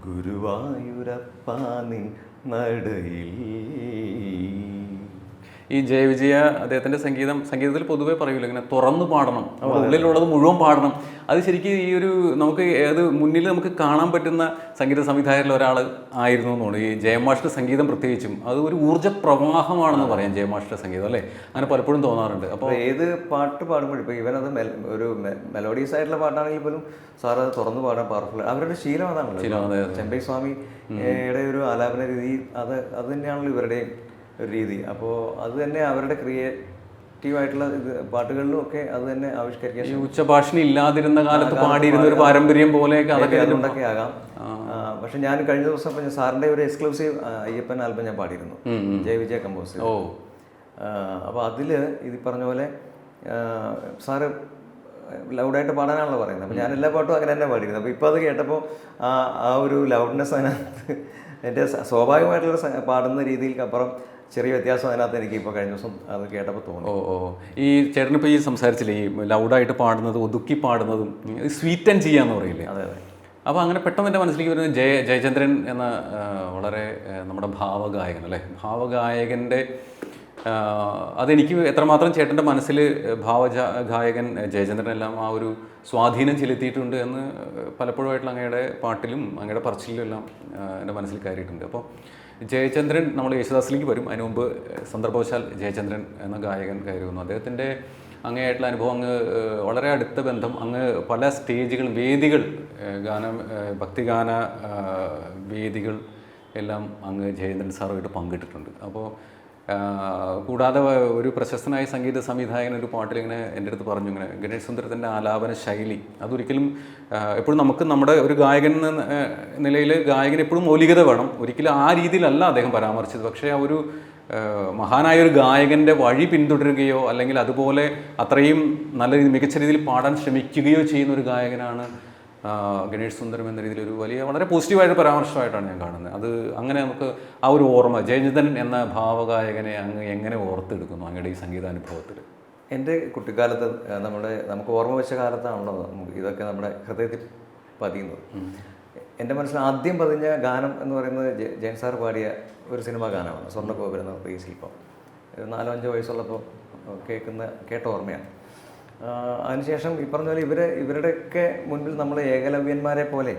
ഗുരുവായൂരപ്പ നിൻ നടയിൽ. ഈ ജയവിജയ അദ്ദേഹത്തിൻ്റെ സംഗീതത്തിൽ പൊതുവേ പറയൂല ഇങ്ങനെ തുറന്നു പാടണം, ഉള്ളിലുള്ളത് മുഴുവൻ പാടണം. അത് ശരിക്കും ഈ ഒരു നമുക്ക് അത് മുന്നിൽ നമുക്ക് കാണാൻ പറ്റുന്ന സംഗീത സംവിധായകരിൽ ഒരാൾ ആയിരുന്നു എന്ന് തോന്നുന്നു. ഈ ജയമാഷിൻ്റെ സംഗീതം പ്രത്യേകിച്ചും അത് ഒരു ഊർജ്ജ പ്രവാഹമാണെന്ന് പറയാം ജയമാഷിൻ്റെ സംഗീതം, അല്ലേ? അങ്ങനെ പലപ്പോഴും തോന്നാറുണ്ട്. അപ്പോൾ ഏത് പാട്ട് പാടുമ്പോഴും ഇപ്പോൾ ഇവനത് ഒരു മെലോഡിയസ് ആയിട്ടുള്ള പാട്ടാണെങ്കിൽ പോലും സാറ് അത് തുറന്നു പാടാൻ പവർഫുൾ. അവരുടെ ശീലം അതാണല്ലോ. ചെമ്പൈ സ്വാമിയുടെ ഒരു ആലാപന രീതി അത് തന്നെയാണല്ലോ ഇവരുടെയും ഒരു രീതി. അപ്പോൾ അത് തന്നെ അവരുടെ ക്രിയേറ്റീവായിട്ടുള്ള പാട്ടുകളിലും ഒക്കെ അത് തന്നെ ആവിഷ്കരിക്കാൻ. ഈ ഉച്ചഭാഷണി ഇല്ലാതിരുന്ന കാലത്ത് പാടിയിരുന്ന ഒരു പാരമ്പര്യം പോലെയൊക്കെ അതൊക്കെ അതുകൊണ്ടൊക്കെ ആകാം. പക്ഷെ ഞാൻ കഴിഞ്ഞ ദിവസം ഇപ്പം സാറിൻ്റെ ഒരു എക്സ്ക്ലൂസീവ് അയ്യപ്പൻ ആൽബം ഞാൻ പാടിയിരുന്നു, ജയവിജയ കമ്പോസ്. അപ്പോൾ അതിൽ ഇത് പറഞ്ഞ പോലെ സാറ് ലൗഡായിട്ട് പാടാനാണല്ലോ പറയുന്നത്. അപ്പോൾ ഞാൻ എല്ലാ പാട്ടും അങ്ങനെ തന്നെ പാടിയിരുന്നു. അപ്പോൾ ഇപ്പോൾ അത് കേട്ടപ്പോൾ ആ ഒരു ലൗഡ്നെസ് അതിനകത്ത് എൻ്റെ സ്വാഭാവികമായിട്ടുള്ള പാടുന്ന രീതിക്ക് അപ്പുറം ചെറിയ വ്യത്യാസം അതിനകത്ത് എനിക്ക് ഇപ്പോൾ കഴിഞ്ഞ ദിവസം അത് കേട്ടപ്പോൾ തോന്നി. ഈ ചേട്ടനിപ്പോൾ ഈ സംസാരിച്ചില്ലേ ഈ ലൗഡായിട്ട് പാടുന്നതും ഒതുക്കി പാടുന്നതും സ്വീറ്റ് ആൻഡ് ചെയ്യാന്ന് പറയില്ലേ? അതെ അതെ. അപ്പോൾ അങ്ങനെ പെട്ടെന്ന് എൻ്റെ മനസ്സിലേക്ക് വരുന്നത് ജയചന്ദ്രൻ എന്ന വളരെ നമ്മുടെ ഭാവഗായകൻ, അല്ലേ? ഭാവഗായകൻ്റെ അതെനിക്ക് എത്രമാത്രം ചേട്ടൻ്റെ മനസ്സിൽ ഗായകൻ ജയചന്ദ്രനെല്ലാം ആ ഒരു സ്വാധീനം ചെലുത്തിയിട്ടുണ്ട് എന്ന് പലപ്പോഴുമായിട്ടുള്ള അങ്ങയുടെ പാട്ടിലും അങ്ങയുടെ പറച്ചിലും എല്ലാം എൻ്റെ മനസ്സിൽ കയറിയിട്ടുണ്ട്. അപ്പോൾ ജയചന്ദ്രൻ നമ്മൾ യേശുദാസിലേക്ക് വരും. അതിനു മുമ്പ് സന്ദർഭവശാൽ ജയചന്ദ്രൻ എന്ന ഗായകൻ കയറി വന്നു. അദ്ദേഹത്തിൻ്റെ അങ്ങയായിട്ടുള്ള അനുഭവം, അങ്ങ് വളരെ അടുത്ത ബന്ധം, അങ്ങ് പല സ്റ്റേജുകൾ, വേദികൾ, ഭക്തിഗാന വേദികൾ എല്ലാം അങ്ങ് ജയചന്ദ്രൻ സാറുമായിട്ട് പങ്കിട്ടിട്ടുണ്ട്. അപ്പോൾ കൂടാതെ ഒരു പ്രശസ്തനായ സംഗീത സംവിധായകൻ ഒരു പാട്ടിലിങ്ങനെ എൻ്റെ അടുത്ത് പറഞ്ഞു, ഇങ്ങനെ ഗണേഷ് സുന്ദരത്തിൻ്റെ ആലാപന ശൈലി അതൊരിക്കലും എപ്പോഴും നമുക്ക് നമ്മുടെ ഒരു ഗായകൻ എന്ന നിലയിൽ ഗായകൻ എപ്പോഴും മൗലികത വേണം, ഒരിക്കലും ആ രീതിയിലല്ല അദ്ദേഹം പരാമർശിച്ചത്. പക്ഷേ ആ ഒരു മഹാനായ ഒരു ഗായകൻ്റെ വഴി പിന്തുടരുകയോ അല്ലെങ്കിൽ അതുപോലെ അത്രയും നല്ല മികച്ച രീതിയിൽ പാടാൻ ശ്രമിക്കുകയോ ചെയ്യുന്ന ഒരു ഗായകനാണ് ഗണേഷ് സുന്ദരം എന്ന രീതിയിൽ ഒരു വലിയ വളരെ പോസിറ്റീവായിട്ട് പരാമർശമായിട്ടാണ് ഞാൻ കാണുന്നത്. അത് അങ്ങനെ നമുക്ക് ആ ഒരു ഓർമ്മ ജയചന്ദ്രൻ എന്ന ഭാവഗായകനെ അങ്ങ് എങ്ങനെ ഓർത്തെടുക്കുന്നു അങ്ങയുടെ ഈ സംഗീതാനുഭവത്തിൽ? എൻ്റെ കുട്ടിക്കാലത്ത് നമുക്ക് ഓർമ്മ വെച്ച കാലത്താണല്ലോ ഇതൊക്കെ നമ്മുടെ ഹൃദയത്തിൽ പതിയുന്നത്. എൻ്റെ മനസ്സിൽ ആദ്യം പതിഞ്ഞ ഗാനം എന്ന് പറയുന്നത് ജയൻ സാർ പാടിയ ഒരു സിനിമാ ഗാനമാണ്, സ്വർണ്ണഗോപുരം എന്ന ഈ ശില്പം. 4-5 വയസ്സുള്ളപ്പോൾ കേട്ട ഓർമ്മയാണ്. അതിനുശേഷം ഈ പറഞ്ഞ പോലെ ഇവരുടെയൊക്കെ മുൻപിൽ നമ്മൾ ഏകലവ്യന്മാരെ പോലെ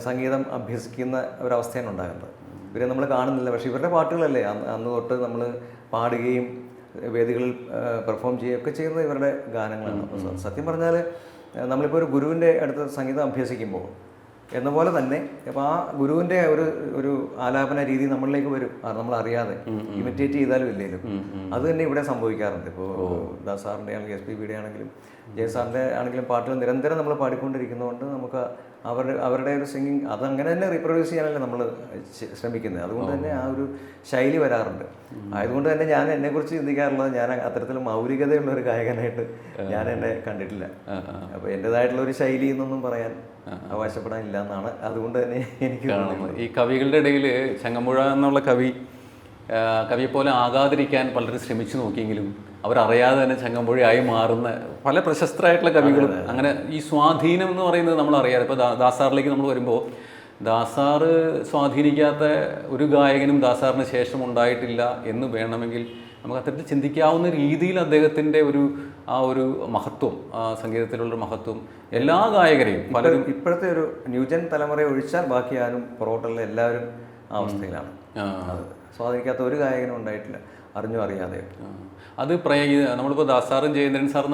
സംഗീതം അഭ്യസിക്കുന്ന ഒരവസ്ഥയാണ് ഉണ്ടാകുന്നത്. ഇവരെ നമ്മൾ കാണുന്നില്ല, പക്ഷേ ഇവരുടെ പാട്ടുകളല്ലേ അന്ന് തൊട്ട് നമ്മൾ പാടുകയും വേദികളിൽ പെർഫോം ചെയ്യുകയൊക്കെ ചെയ്യുന്നത് ഇവരുടെ ഗാനങ്ങളാണ്. അപ്പോൾ സത്യം പറഞ്ഞാൽ നമ്മളിപ്പോൾ ഒരു ഗുരുവിൻ്റെ അടുത്ത് സംഗീതം അഭ്യസിക്കുമ്പോൾ എന്ന പോലെ തന്നെ അപ്പോൾ ആ ഗുരുവിൻ്റെ ഒരു ആലാപന രീതി നമ്മളിലേക്ക് വരും, നമ്മൾ അറിയാതെ ഇമിറ്റേറ്റ് ചെയ്താലും ഇല്ലെങ്കിലും. അത് തന്നെ ഇവിടെ സംഭവിക്കാറുണ്ട്. ഇപ്പോൾ ദാസ് സാറിൻ്റെ ആണെങ്കിലും SPBയുടെ ആണെങ്കിലും ജയസാറിൻ്റെ ആണെങ്കിലും പാട്ടുകൾ നിരന്തരം നമ്മൾ പാടിക്കൊണ്ടിരിക്കുന്നതുകൊണ്ട് നമുക്ക് അവരുടെ ഒരു സിംഗിങ് അതങ്ങനെ തന്നെ റീപ്രൊഡ്യൂസ് ചെയ്യാനല്ലേ നമ്മൾ ശ്രമിക്കുന്നത്. അതുകൊണ്ട് തന്നെ ആ ഒരു ശൈലി വരാറുണ്ട്. ആയതുകൊണ്ട് തന്നെ ഞാൻ എന്നെക്കുറിച്ച് ചിന്തിക്കാറുള്ളത് ഞാൻ അത്തരത്തിൽ മൗലികതയുള്ള ഒരു ഗായകനായിട്ട് ഞാൻ എന്നെ കണ്ടിട്ടില്ല. അപ്പോൾ എൻ്റെതായിട്ടുള്ള ഒരു ശൈലി എന്നൊന്നും പറയാൻ അവകാശപ്പെടാനില്ല എന്നാണ്. അതുകൊണ്ട് തന്നെ എനിക്ക് ഈ കവികളുടെ ഇടയിൽ ചങ്ങമ്പുഴ എന്നുള്ള കവിയെപ്പോലെ ആകാതിരിക്കാൻ പലരും ശ്രമിച്ചു നോക്കിയെങ്കിലും അവരറിയാതെ തന്നെ ചങ്ങമ്പുഴയായി മാറുന്ന പല പ്രശസ്തരായിട്ടുള്ള കവികളും അങ്ങനെ ഈ സ്വാധീനം എന്ന് പറയുന്നത് നമ്മൾ അറിയാതെ. ഇപ്പോൾ ദാസാറിലേക്ക് നമ്മൾ വരുമ്പോൾ ദാസാറ് സ്വാധീനിക്കാത്ത ഒരു ഗായകനും ദാസാറിന് ശേഷം ഉണ്ടായിട്ടില്ല എന്ന് വേണമെങ്കിൽ നമുക്ക് അത്തരത്തിൽ ചിന്തിക്കാവുന്ന രീതിയിൽ അദ്ദേഹത്തിൻ്റെ ആ ഒരു മഹത്വം, ആ സംഗീതത്തിലുള്ളൊരു മഹത്വം എല്ലാ ഗായകരെയും പലരും ഇപ്പോഴത്തെ ഒരു ന്യൂജൻ തലമുറയെ ഒഴിച്ചാൽ ബാക്കി ആരും പുറകോട്ടുള്ള എല്ലാവരും ആ അവസ്ഥയിലാണ്. സ്വാധീനിക്കാത്ത ഒരു ഗായകനും ഉണ്ടായിട്ടില്ല, അറിഞ്ഞോ അറിയാതെ. അത് നമ്മളിപ്പോൾ ദാസാറും ജയേന്ദ്രൻ സാറും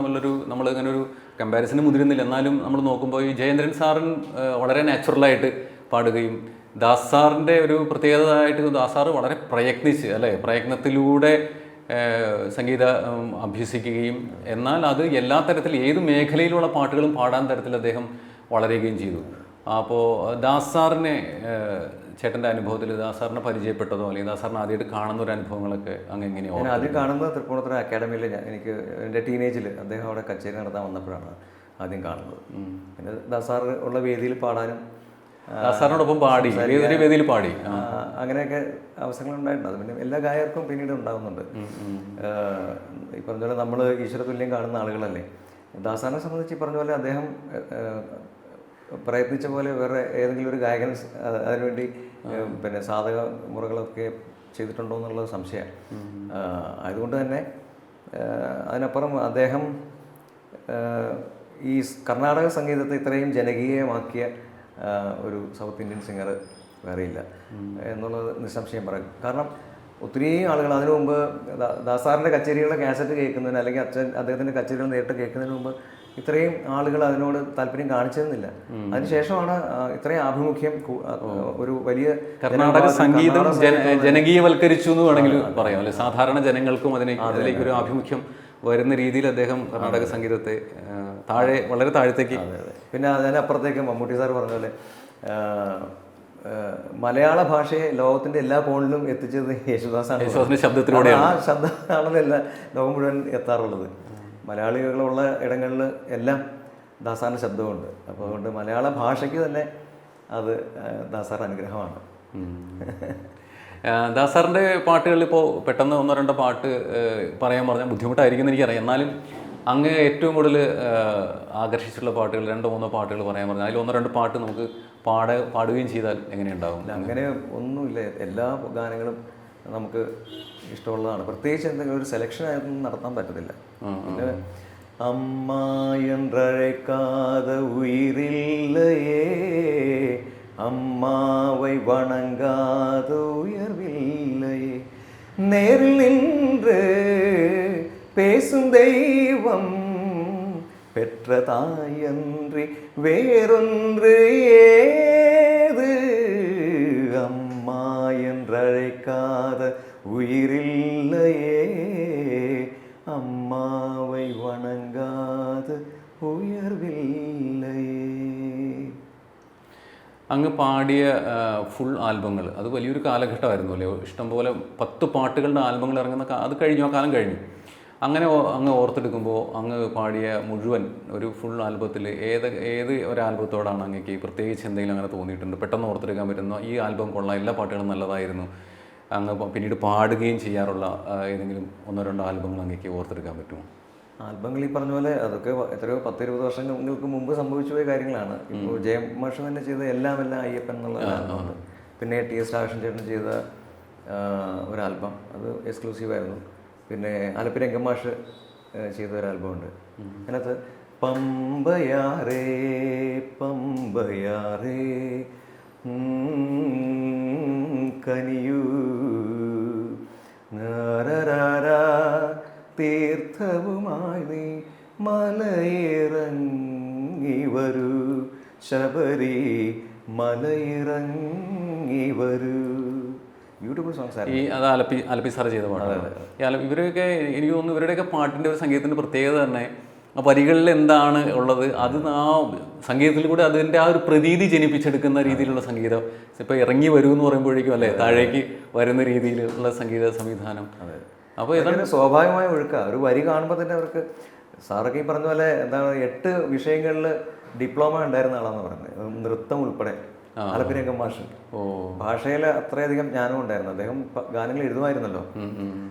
നമ്മളിങ്ങനെ ഒരു കമ്പാരിസന് മുതിരുന്നില്ല. എന്നാലും നമ്മൾ നോക്കുമ്പോൾ ഈ ജയേന്ദ്രൻ സാറിൻ വളരെ നാച്ചുറലായിട്ട് പാടുകയും ദാസാറിൻ്റെ ഒരു പ്രത്യേകതയായിട്ട് ദാസാറ് വളരെ പ്രയത്നിച്ച്, അല്ലേ, പ്രയത്നത്തിലൂടെ സംഗീതം അഭ്യസിക്കുകയും എന്നാൽ അത് എല്ലാ തരത്തിൽ ഏത് മേഖലയിലുള്ള പാട്ടുകളും പാടാൻ തരത്തിൽ അദ്ദേഹം വളരുകയും ചെയ്തു. അപ്പോൾ ദാസാറിനെ ചേട്ടൻ്റെ അനുഭവത്തിൽ ദാസാറിനെ പരിചയപ്പെട്ടതോ അല്ലെങ്കിൽ ദാസാറിനെ ആദ്യമായിട്ട് കാണുന്ന ഒരു അനുഭവങ്ങളൊക്കെ അങ്ങനെ എങ്ങനെയോ? ഞാൻ ആദ്യം കാണുന്നത് തൃപ്പൂണിത്തുറ അക്കാഡമിയിൽ എനിക്ക് എൻ്റെ ടീനേജിൽ അദ്ദേഹം അവിടെ കച്ചേരി നടത്താൻ വന്നപ്പോഴാണ് ആദ്യം കാണുന്നത്. പിന്നെ ദാസാർ ഉള്ള വേദിയിൽ പാടാനും ദാസാറിനോടൊപ്പം പാടി വേദിയിൽ പാടി അങ്ങനെയൊക്കെ അവസരങ്ങൾ ഉണ്ടായിട്ടുണ്ട്. അത് പിന്നെ എല്ലാ ഗായകർക്കും പിന്നീട് ഉണ്ടാകുന്നുണ്ട്. ഈ പറഞ്ഞ പോലെ നമ്മൾ ഈശ്വരതുല്യം കാണുന്ന ആളുകളല്ലേ. ദാസാറിനെ സംബന്ധിച്ച് ഈ പറഞ്ഞ പോലെ അദ്ദേഹം പ്രയത്നിച്ച പോലെ വേറെ ഏതെങ്കിലും ഒരു ഗായകൻ അതിനുവേണ്ടി പിന്നെ സാധക മുറകളൊക്കെ ചെയ്തിട്ടുണ്ടോ എന്നുള്ളത് സംശയം. അതുകൊണ്ട് തന്നെ അതിനപ്പുറം അദ്ദേഹം ഈ കർണാടക സംഗീതത്തെ ഇത്രയും ജനകീയമാക്കിയ ഒരു സൗത്ത് ഇന്ത്യൻ സിംഗർ വേറെയില്ല എന്നുള്ളത് നിസ്സംശയം പറയും. കാരണം ഒത്തിരി ആളുകൾ അതിനു മുമ്പ് ദാസാറിൻ്റെ കച്ചേരികളുടെ കാസറ്റ് കേൾക്കുന്നതിന് അല്ലെങ്കിൽ അദ്ദേഹത്തിൻ്റെ കച്ചേരികൾ നേരിട്ട് കേൾക്കുന്നതിന് മുമ്പ് ഇത്രയും ആളുകൾ അതിനോട് താല്പര്യം കാണിച്ചിരുന്നില്ല. അതിനുശേഷമാണ് ഇത്രയും ആഭിമുഖ്യം ഒരു വലിയ കർണാടക സംഗീതം ജനകീയവൽക്കരിച്ചു എന്ന് വേണമെങ്കിൽ പറയാം അല്ലെ. സാധാരണ ജനങ്ങൾക്കും അതിലേക്ക് ഒരു ആഭിമുഖ്യം വരുന്ന രീതിയിൽ അദ്ദേഹം കർണാടക സംഗീതത്തെ വളരെ താഴത്തേക്ക്. പിന്നെ അതിനപ്പുറത്തേക്ക് മമ്മൂട്ടി സാർ പറഞ്ഞ പോലെ മലയാള ഭാഷയെ ലോകത്തിന്റെ എല്ലാ കോണിലും എത്തിച്ചത് യേശുദാസാണ്. ശബ്ദത്തിലൂടെ ആ ശബ്ദമാണല്ലോ എല്ലാ ലോകം മുഴുവൻ എത്താറുള്ളത്. മലയാളികളുള്ള ഇടങ്ങളിൽ എല്ലാം ദാസാറിൻ്റെ ശബ്ദമുണ്ട്. അപ്പോൾ അതുകൊണ്ട് മലയാള ഭാഷയ്ക്ക് തന്നെ അത് ദാസാറിൻ്റെ അനുഗ്രഹമാണ്. ദാസാറിൻ്റെ പാട്ടുകളിൽ ഇപ്പോൾ പെട്ടെന്ന് ഒന്നോ രണ്ടോ പാട്ട് പറയാൻ പറഞ്ഞാൽ ബുദ്ധിമുട്ടായിരിക്കും എന്ന് എനിക്കറിയാം. എന്നാലും അങ്ങ് ഏറ്റവും കൂടുതൽ ആകർഷിച്ചിട്ടുള്ള പാട്ടുകൾ 2-3 പാട്ടുകൾ പറയാൻ പറഞ്ഞാൽ അതിൽ 1-2 പാട്ട് നമുക്ക് പാടുകയും ചെയ്താൽ എങ്ങനെയുണ്ടാവും? അങ്ങനെ ഒന്നുമില്ല, എല്ലാ ഗാനങ്ങളും നമുക്ക് ഇഷ്ടമുള്ളതാണ്. പ്രത്യേകിച്ച് എന്തെങ്കിലും ഒരു സെലക്ഷൻ ആയിട്ടൊന്നും നടത്താൻ പറ്റത്തില്ല. പിന്നെ അമ്മ என்றழைக்காத உயிரில்லையே, அம்மாவை வணங்காத உயர்வில்லையே, நேரில் நின்று பேசும் தெய்வம் பெற்ற தாயன்றி வேறொன்று ஏது, அம்மா என்றழைக்காத உயிரில்லையே, അമ്മാവൈ വണങ്ങാതെ ഉയർവില്ലയേ. അങ്ങ് പാടിയ ഫുൾ ആൽബങ്ങൾ അത് വലിയൊരു കാലഘട്ടമായിരുന്നു അല്ലേ. ഇഷ്ടംപോലെ 10 പാട്ടുകളുടെ ആൽബങ്ങൾ ഇറങ്ങുന്ന അത് കഴിഞ്ഞു, ആ കാലം കഴിഞ്ഞു. അങ്ങനെ അങ്ങ് ഓർത്തെടുക്കുമ്പോൾ അങ്ങ് പാടിയ മുഴുവൻ ഒരു ഫുൾ ആൽബത്തിൽ ഏത് ഒരു ആൽബത്തോടാണ് അങ്ങേക്ക് പ്രത്യേകിച്ച് എന്തെങ്കിലും അങ്ങനെ തോന്നിയിട്ടുണ്ട്, പെട്ടെന്ന് ഓർത്തെടുക്കാൻ പറ്റുന്ന ഈ ആൽബം കൊള്ളാം, എല്ലാ പാട്ടുകളും നല്ലതായിരുന്നു, അങ്ങ് പിന്നീട് പാടുകയും ചെയ്യാറുള്ള ഏതെങ്കിലും 1-2 ആൽബങ്ങൾ അങ്ങേക്ക് ഓർത്തെടുക്കാൻ പറ്റുമോ? ആൽബങ്ങൾ ഈ പറഞ്ഞ പോലെ അതൊക്കെ എത്രയോ 10-20 വർഷങ്ങൾക്ക് മുമ്പ് സംഭവിച്ചു പോയ കാര്യങ്ങളാണ്. ഇപ്പോൾ ജയം മാഷ് തന്നെ ചെയ്ത എല്ലാം അയ്യപ്പൻ എന്നുള്ള ആൽബമുണ്ട്. പിന്നെ TS രാധാകൃഷ്ണൻ ചേട്ടൻ ചെയ്ത ഒരു ആൽബം, അത് എക്സ്ക്ലൂസീവായിരുന്നു. പിന്നെ ആലപ്പി രംഗമാഷ് ചെയ്ത ഒരു ആൽബമുണ്ട്. അതിനകത്ത് പമ്പയാറേ പമ്പയാറേ കനിയൂ നാരാരാ തീർത്ഥവുമായി നീ മലയിറങ്ങി വരൂ, ശബരി മലയിറങ്ങി വരൂ. ബ്യൂട്ടിഫുൾ സോങ്സ് ആയിരുന്നു. അത് ആലപ്പി സാർ ചെയ്ത പാട്ടാണ്. ഇവരൊക്കെ എനിക്ക് തോന്നുന്നു ഇവരുടെയൊക്കെ പാട്ടിൻ്റെ ഒരു സംഗീതത്തിൻ്റെ പ്രത്യേകത തന്നെ ആ വരികളിൽ എന്താണ് ഉള്ളത് അത് ആ സംഗീതത്തിൽ കൂടെ അതിൻ്റെ ആ ഒരു പ്രതീതി ജനിപ്പിച്ചെടുക്കുന്ന രീതിയിലുള്ള സംഗീതം. ഇപ്പോൾ ഇറങ്ങി വരൂ എന്ന് പറയുമ്പോഴേക്കും അല്ലേ താഴേക്ക് വരുന്ന രീതിയിലുള്ള സംഗീത സംവിധാനം. അപ്പോൾ ഇതാണ് സ്വാഭാവികമായ ഒഴുക്കുക. ഒരു വരി കാണുമ്പോൾ തന്നെ അവർക്ക്, സാറൊക്കെ ഈ പറഞ്ഞ പോലെ എന്താണ് 8 വിഷയങ്ങളിൽ ഡിപ്ലോമ ഉണ്ടായിരുന്ന ആളാന്ന് പറയുന്നത്, നൃത്തം ഉൾപ്പെടെ. ആലപ്പി രംഗമാഷ് ഭാഷയിൽ അത്രയധികം ജ്ഞാനം ഉണ്ടായിരുന്നു. അദ്ദേഹം ഗാനങ്ങൾ എഴുതുമായിരുന്നല്ലോ.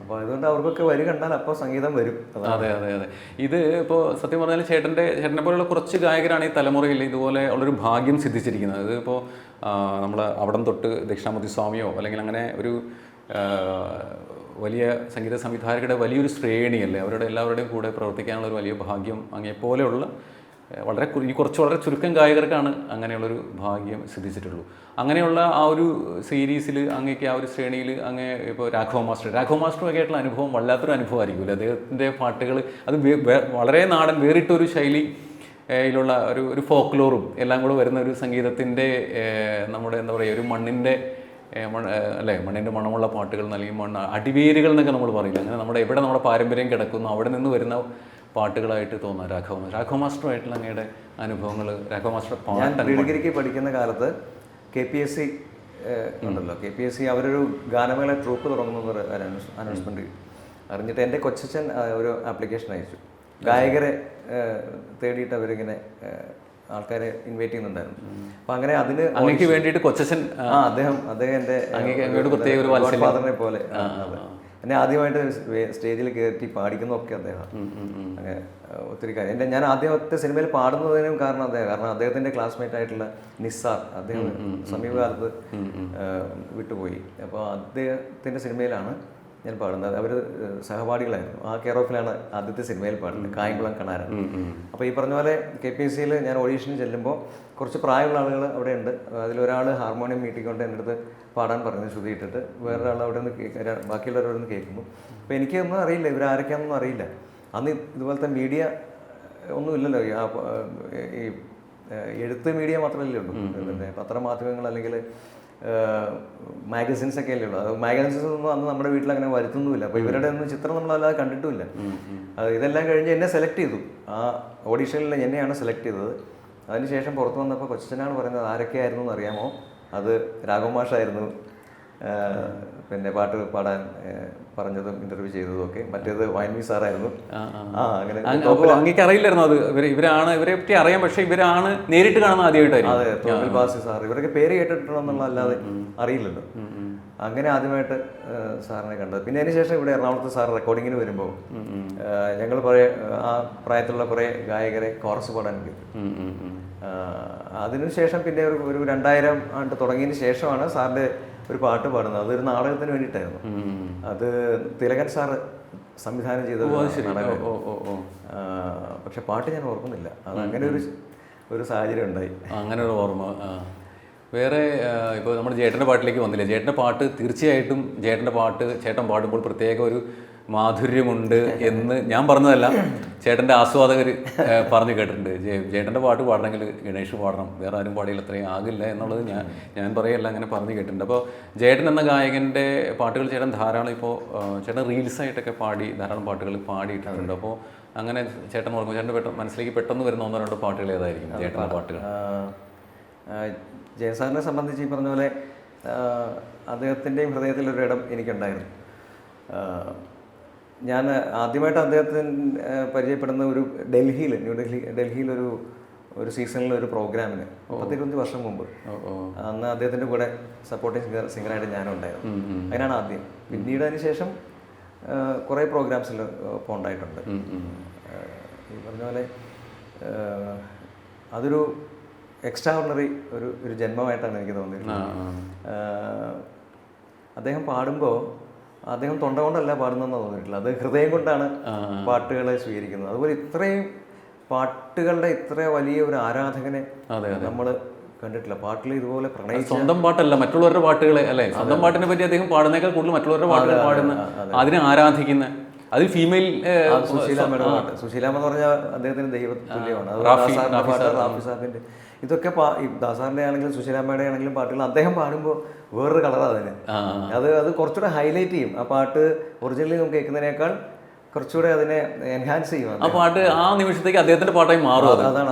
അപ്പോൾ അതുകൊണ്ട് അവർക്കൊക്കെ വരി കണ്ടാൽ അപ്പോൾ സംഗീതം വരും. അതെ അതെ അതെ. ഇത് ഇപ്പോൾ സത്യം പറഞ്ഞാൽ ചേട്ടനെ പോലെയുള്ള കുറച്ച് ഗായകരാണ് ഈ തലമുറയിൽ ഇതുപോലെ ഉള്ളൊരു ഭാഗ്യം സിദ്ധിച്ചിരിക്കുന്നത്. ഇത് ഇപ്പോൾ നമ്മൾ അവിടം തൊട്ട് ദക്ഷിണാമൂർത്തി സ്വാമിയോ അല്ലെങ്കിൽ അങ്ങനെ ഒരു വലിയ സംഗീത സംവിധായകരുടെ വലിയൊരു ശ്രേണിയല്ലേ, അവരുടെ എല്ലാവരുടെയും കൂടെ പ്രവർത്തിക്കാനുള്ള ഒരു വലിയ ഭാഗ്യം അങ്ങനെപ്പോലെയുള്ള വളരെ ചുരുക്കം ഗായകർക്കാണ് അങ്ങനെയുള്ളൊരു ഭാഗ്യം സിദ്ധിച്ചിട്ടുള്ളൂ. അങ്ങനെയുള്ള ആ ഒരു സീരീസിൽ അങ്ങേക്ക് ആ ഒരു ശ്രേണിയിൽ അങ്ങേ ഇപ്പോൾ രാഘവ മാസ്റ്ററൊക്കെ ആയിട്ടുള്ള അനുഭവം വല്ലാത്തൊരു അനുഭവമായിരിക്കുമല്ലോ. അദ്ദേഹത്തിൻ്റെ പാട്ടുകൾ അത് വളരെ നാടൻ വേറിട്ടൊരു ശൈലിയിലുള്ള ഒരു ഫോക്ലോറും എല്ലാം കൂടെ വരുന്ന ഒരു സംഗീതത്തിൻ്റെ നമ്മുടെ എന്താ പറയുക ഒരു മണ്ണിൻ്റെ മണമുള്ള പാട്ടുകൾ, അല്ലെങ്കിൽ അടിവേരുകൾ എന്നൊക്കെ നമ്മൾ പറയില്ല, അങ്ങനെ എവിടെ നമ്മുടെ പാരമ്പര്യം കിടക്കുന്നു അവിടെ നിന്ന് വരുന്ന പാട്ടുകളായിട്ട് തോന്നാം. രാഘവ മാസ്റ്ററുമായിട്ടുള്ള അങ്ങയുടെ അനുഭവങ്ങൾ. രാഘവ മാസ്റ്റർ ഡിഗ്രിക്ക് പഠിക്കുന്ന കാലത്ത് KPSC ഉണ്ടല്ലോ, KPSC അവരൊരു ഗാനമേള ട്രൂപ്പ് തുടങ്ങുന്നൊരു അനൗൺസ്മെൻറ്റ് അറിഞ്ഞിട്ട് എൻ്റെ കൊച്ചച്ഛൻ ഒരു ആപ്ലിക്കേഷൻ അയച്ചു. ഗായകരെ തേടിയിട്ട് അവരിങ്ങനെ ആൾക്കാരെ ഇൻവൈറ്റ് ചെയ്യുന്നുണ്ടായിരുന്നു. അപ്പം അങ്ങനെ അതിന് അങ്ങേക്ക് വേണ്ടിയിട്ട് കൊച്ചച്ഛൻ അദ്ദേഹം എൻ്റെ അങ്ങോട്ട് പ്രത്യേക ഒരു ഫാദറിനെ പോലെ എന്നെ ആദ്യമായിട്ട് സ്റ്റേജിൽ കയറ്റി പാടിക്കുന്നതൊക്കെ അദ്ദേഹം. അങ്ങനെ ഒത്തിരി കാര്യം ഞാൻ ആദ്യത്തെ സിനിമയിൽ പാടുന്നതിനും കാരണം കാരണം അദ്ദേഹത്തിൻ്റെ ക്ലാസ്മേറ്റ് ആയിട്ടുള്ള നിസാർ അദ്ദേഹം സമീപകാലത്ത് വിട്ടുപോയി. അപ്പോൾ അദ്ദേഹത്തിൻ്റെ സിനിമയിലാണ് ഞാൻ പാടുന്നത്. അവർ സഹപാഠികളായിരുന്നു. ആ കെയർ ഓഫിലാണ് ആദ്യത്തെ സിനിമയിൽ പാടുന്നത്, കായംകുളം കണാരൻ. അപ്പോൾ ഈ പറഞ്ഞ പോലെ KPSCയിൽ ഞാൻ ഓഡീഷന് ചെല്ലുമ്പോൾ കുറച്ച് പ്രായമുള്ള ആളുകൾ അവിടെ ഉണ്ട്. അതിലൊരാൾ ഹാർമോണിയം മീട്ടിക്കൊണ്ട് എൻ്റെ അടുത്ത് പാടാൻ പറഞ്ഞു, ശ്രുതി ഇട്ടിട്ട്. വേറൊരാൾ അവിടെ നിന്ന് ബാക്കിയുള്ളവരവിടെ നിന്ന് കേൾക്കുന്നു. അപ്പോൾ എനിക്കൊന്നും അറിയില്ല, ഇവരാരൊക്കെയാണെന്നൊന്നും അറിയില്ല. അന്ന് ഇതുപോലത്തെ മീഡിയ ഒന്നുമില്ലല്ലോ. ഈ എഴുത്ത് മീഡിയ മാത്രമല്ലേ ഉള്ളൂ, പിന്നെ പത്രമാധ്യമങ്ങൾ അല്ലെങ്കിൽ മാഗസിൻസ് ഒക്കെ അല്ലേ ഉള്ളൂ. അത് മാഗസിൻസ് ഒന്നും അന്ന് നമ്മുടെ വീട്ടിൽ അങ്ങനെ വരുത്തുന്നുമില്ല. അപ്പോൾ ഇവരുടെ ഒന്നും ചിത്രം നമ്മളല്ലാതെ കണ്ടിട്ടുമില്ല. ഇതെല്ലാം കഴിഞ്ഞ് എന്നെ സെലക്ട് ചെയ്തു. ആ ഓഡീഷനിൽ എന്നെയാണ് സെലക്ട് ചെയ്തത്. അതിനുശേഷം പുറത്ത് വന്നപ്പോൾ കൊച്ചച്ഛനാണ് പറയുന്നത് ആരൊക്കെയായിരുന്നു എന്ന് അറിയാമോ? അത് രാഘവ മാഷായിരുന്നു പിന്നെ പാട്ട് പാടാൻ പറഞ്ഞതും ഇന്റർവ്യൂ ചെയ്തതും ഒക്കെ. മറ്റേത് വൈൻവി സാറായിരുന്നു. അങ്ങനെ അങ്ങേക്ക് അറിയില്ലായിരുന്നു അത് ഇവരെ പറ്റി അറിയാം, പക്ഷെ ഇവരാണ് നേരിട്ട് കാണുന്ന ആദ്യമായിട്ടായിരുന്നു. അതെ, തോമൽ ബാസി സാർ, ഇവരൊക്കെ പേര് കേട്ടിട്ടുണ്ടെന്നുള്ള അല്ലാതെ അറിയില്ലല്ലോ. അങ്ങനെ ആദ്യമായിട്ട് സാറിനെ കണ്ടത്. പിന്നെ അതിന് ശേഷം ഇവിടെ എറണാകുളത്ത് സാർ റെക്കോർഡിങ്ങിന് വരുമ്പോൾ ഞങ്ങൾ ആ പ്രായത്തിലുള്ള കുറേ ഗായകരെ കോറസ് പാടാൻ കേൾക്കും. അതിനുശേഷം പിന്നെ ഒരു 2000 ആണ്ട് തുടങ്ങിയതിന് ശേഷമാണ് സാറിൻ്റെ ഒരു പാട്ട് പാടുന്നത്. അതൊരു നാടകത്തിന് വേണ്ടിയിട്ടായിരുന്നു. അത് തിലകൻ സാറ് സംവിധാനം ചെയ്ത നാടകം. പക്ഷെ പാട്ട് ഞാൻ ഓർക്കുന്നില്ല. അത് അങ്ങനെ ഒരു സാഹചര്യം ഉണ്ടായി. അങ്ങനെ ഒരു ഓർമ്മ. വേറെ ഇപ്പോൾ നമ്മുടെ ചേട്ടൻ്റെ പാട്ടിലേക്ക് വന്നില്ല. ചേട്ടൻ്റെ പാട്ട് തീർച്ചയായിട്ടും ചേട്ടൻ പാടുമ്പോൾ പ്രത്യേക ഒരു മാധുര്യമുണ്ട് എന്ന് ഞാൻ പറഞ്ഞതല്ല, ചേട്ടൻ്റെ ആസ്വാദകർ പറഞ്ഞു കേട്ടിട്ടുണ്ട്. ചേട്ടൻ്റെ പാട്ട് പാടണമെങ്കിൽ ഗണേഷ് പാടണം, വേറെ ആരും പാടിയില്ല അത്രയും ആകില്ല എന്നുള്ളത് ഞാൻ പറയല്ല, അങ്ങനെ പറഞ്ഞു കേട്ടിട്ടുണ്ട്. അപ്പോൾ ചേട്ടൻ എന്ന ഗായകൻ്റെ പാട്ടുകൾ ചേട്ടൻ ധാരാളം ചേട്ടൻ റീൽസായിട്ടൊക്കെ ധാരാളം പാട്ടുകൾ പാടിയിട്ടുണ്ട്. അപ്പോൾ അങ്ങനെ ചേട്ടൻ ഓർമ്മ ചേട്ടൻ്റെ മനസ്സിലേക്ക് പെട്ടെന്ന് വരുന്ന 1-2 പാട്ടുകൾ ഏതായിരിക്കും ചേട്ടൻ്റെ പാട്ടുകൾ? ജയസാറിനെ സംബന്ധിച്ച് ഈ പറഞ്ഞ പോലെ അദ്ദേഹത്തിൻ്റെയും ഹൃദയത്തിലൊരു ഇടം എനിക്കുണ്ടായിരുന്നു. ഞാൻ ആദ്യമായിട്ട് അദ്ദേഹത്തിന് പരിചയപ്പെടുന്ന ഒരു ഡൽഹിയിൽ ഒരു സീസണിൽ ഒരു പ്രോഗ്രാമിന് 10-20 വർഷം മുമ്പ്. അന്ന് അദ്ദേഹത്തിൻ്റെ കൂടെ സപ്പോർട്ടിങ് സിംഗറായിട്ട് ഞാനും ഉണ്ടായിരുന്നു. അതിനാണ് ആദ്യം. പിന്നീട് അതിന് ശേഷം കുറേ പ്രോഗ്രാംസിൽ പോണ്ടായിട്ടുണ്ട്. ഈ പറഞ്ഞ പോലെ അതൊരു എക്സ്ട്രാ ഓർഡിനറി ഒരു ജന്മമായിട്ടാണ് എനിക്ക് തോന്നിയിട്ടുള്ളത്. അദ്ദേഹം പാടുമ്പോൾ അദ്ദേഹം തൊണ്ട കൊണ്ടല്ല പാടുന്നതെന്ന് തോന്നിയിട്ടില്ല, അത് ഹൃദയം കൊണ്ടാണ് പാട്ടുകളെ സ്വീകരിക്കുന്നത്. അതുപോലെ ഇത്രയും പാട്ടുകളുടെ ഇത്ര വലിയ ഒരു ആരാധകനെ നമ്മൾ കണ്ടിട്ടില്ല. പാട്ടിൽ ഇതുപോലെ പ്രണയിച്ച സ്വന്തം പാട്ടല്ല, മറ്റുള്ളവരുടെ പാട്ടുകളെ അല്ലേ, സ്വന്തം പാട്ടിനെ പറ്റി അദ്ദേഹം പാടുന്നേക്കാൾ കൂടുതൽ മറ്റുള്ളവരുടെ പാട്ടുകൾ പാടുന്ന, അതിനെ ആരാധിക്കുന്ന, അതിൽ ഫീമെയിൽ സുശീലാമ്മയുടെ പാട്ട്. സുശീലാമ്മ എന്ന് പറഞ്ഞാൽ അദ്ദേഹത്തിന് ദൈവതുല്യമാണ്. അത് റാഫി സാഹിബിന്റെ ഇതൊക്കെ ദാസാറിന്റെ ആണെങ്കിലും സുശീലാമ്മയുടെ ആണെങ്കിലും പാട്ടുകൾ അദ്ദേഹം പാടുമ്പോൾ വേറൊരു കളറാണ് അതിന്. അത് കുറച്ചുകൂടെ ഹൈലൈറ്റ് ചെയ്യും. ആ പാട്ട് ഒറിജിനലി നമുക്ക് കേൾക്കുന്നതിനേക്കാൾ കുറച്ചുകൂടെ അതിനെ എൻഹാൻസ് ചെയ്യും. ആ പാട്ട് ആ നിമിഷത്തേക്ക് അദ്ദേഹത്തിന്റെ പാട്ടായി മാറും. അതാണ്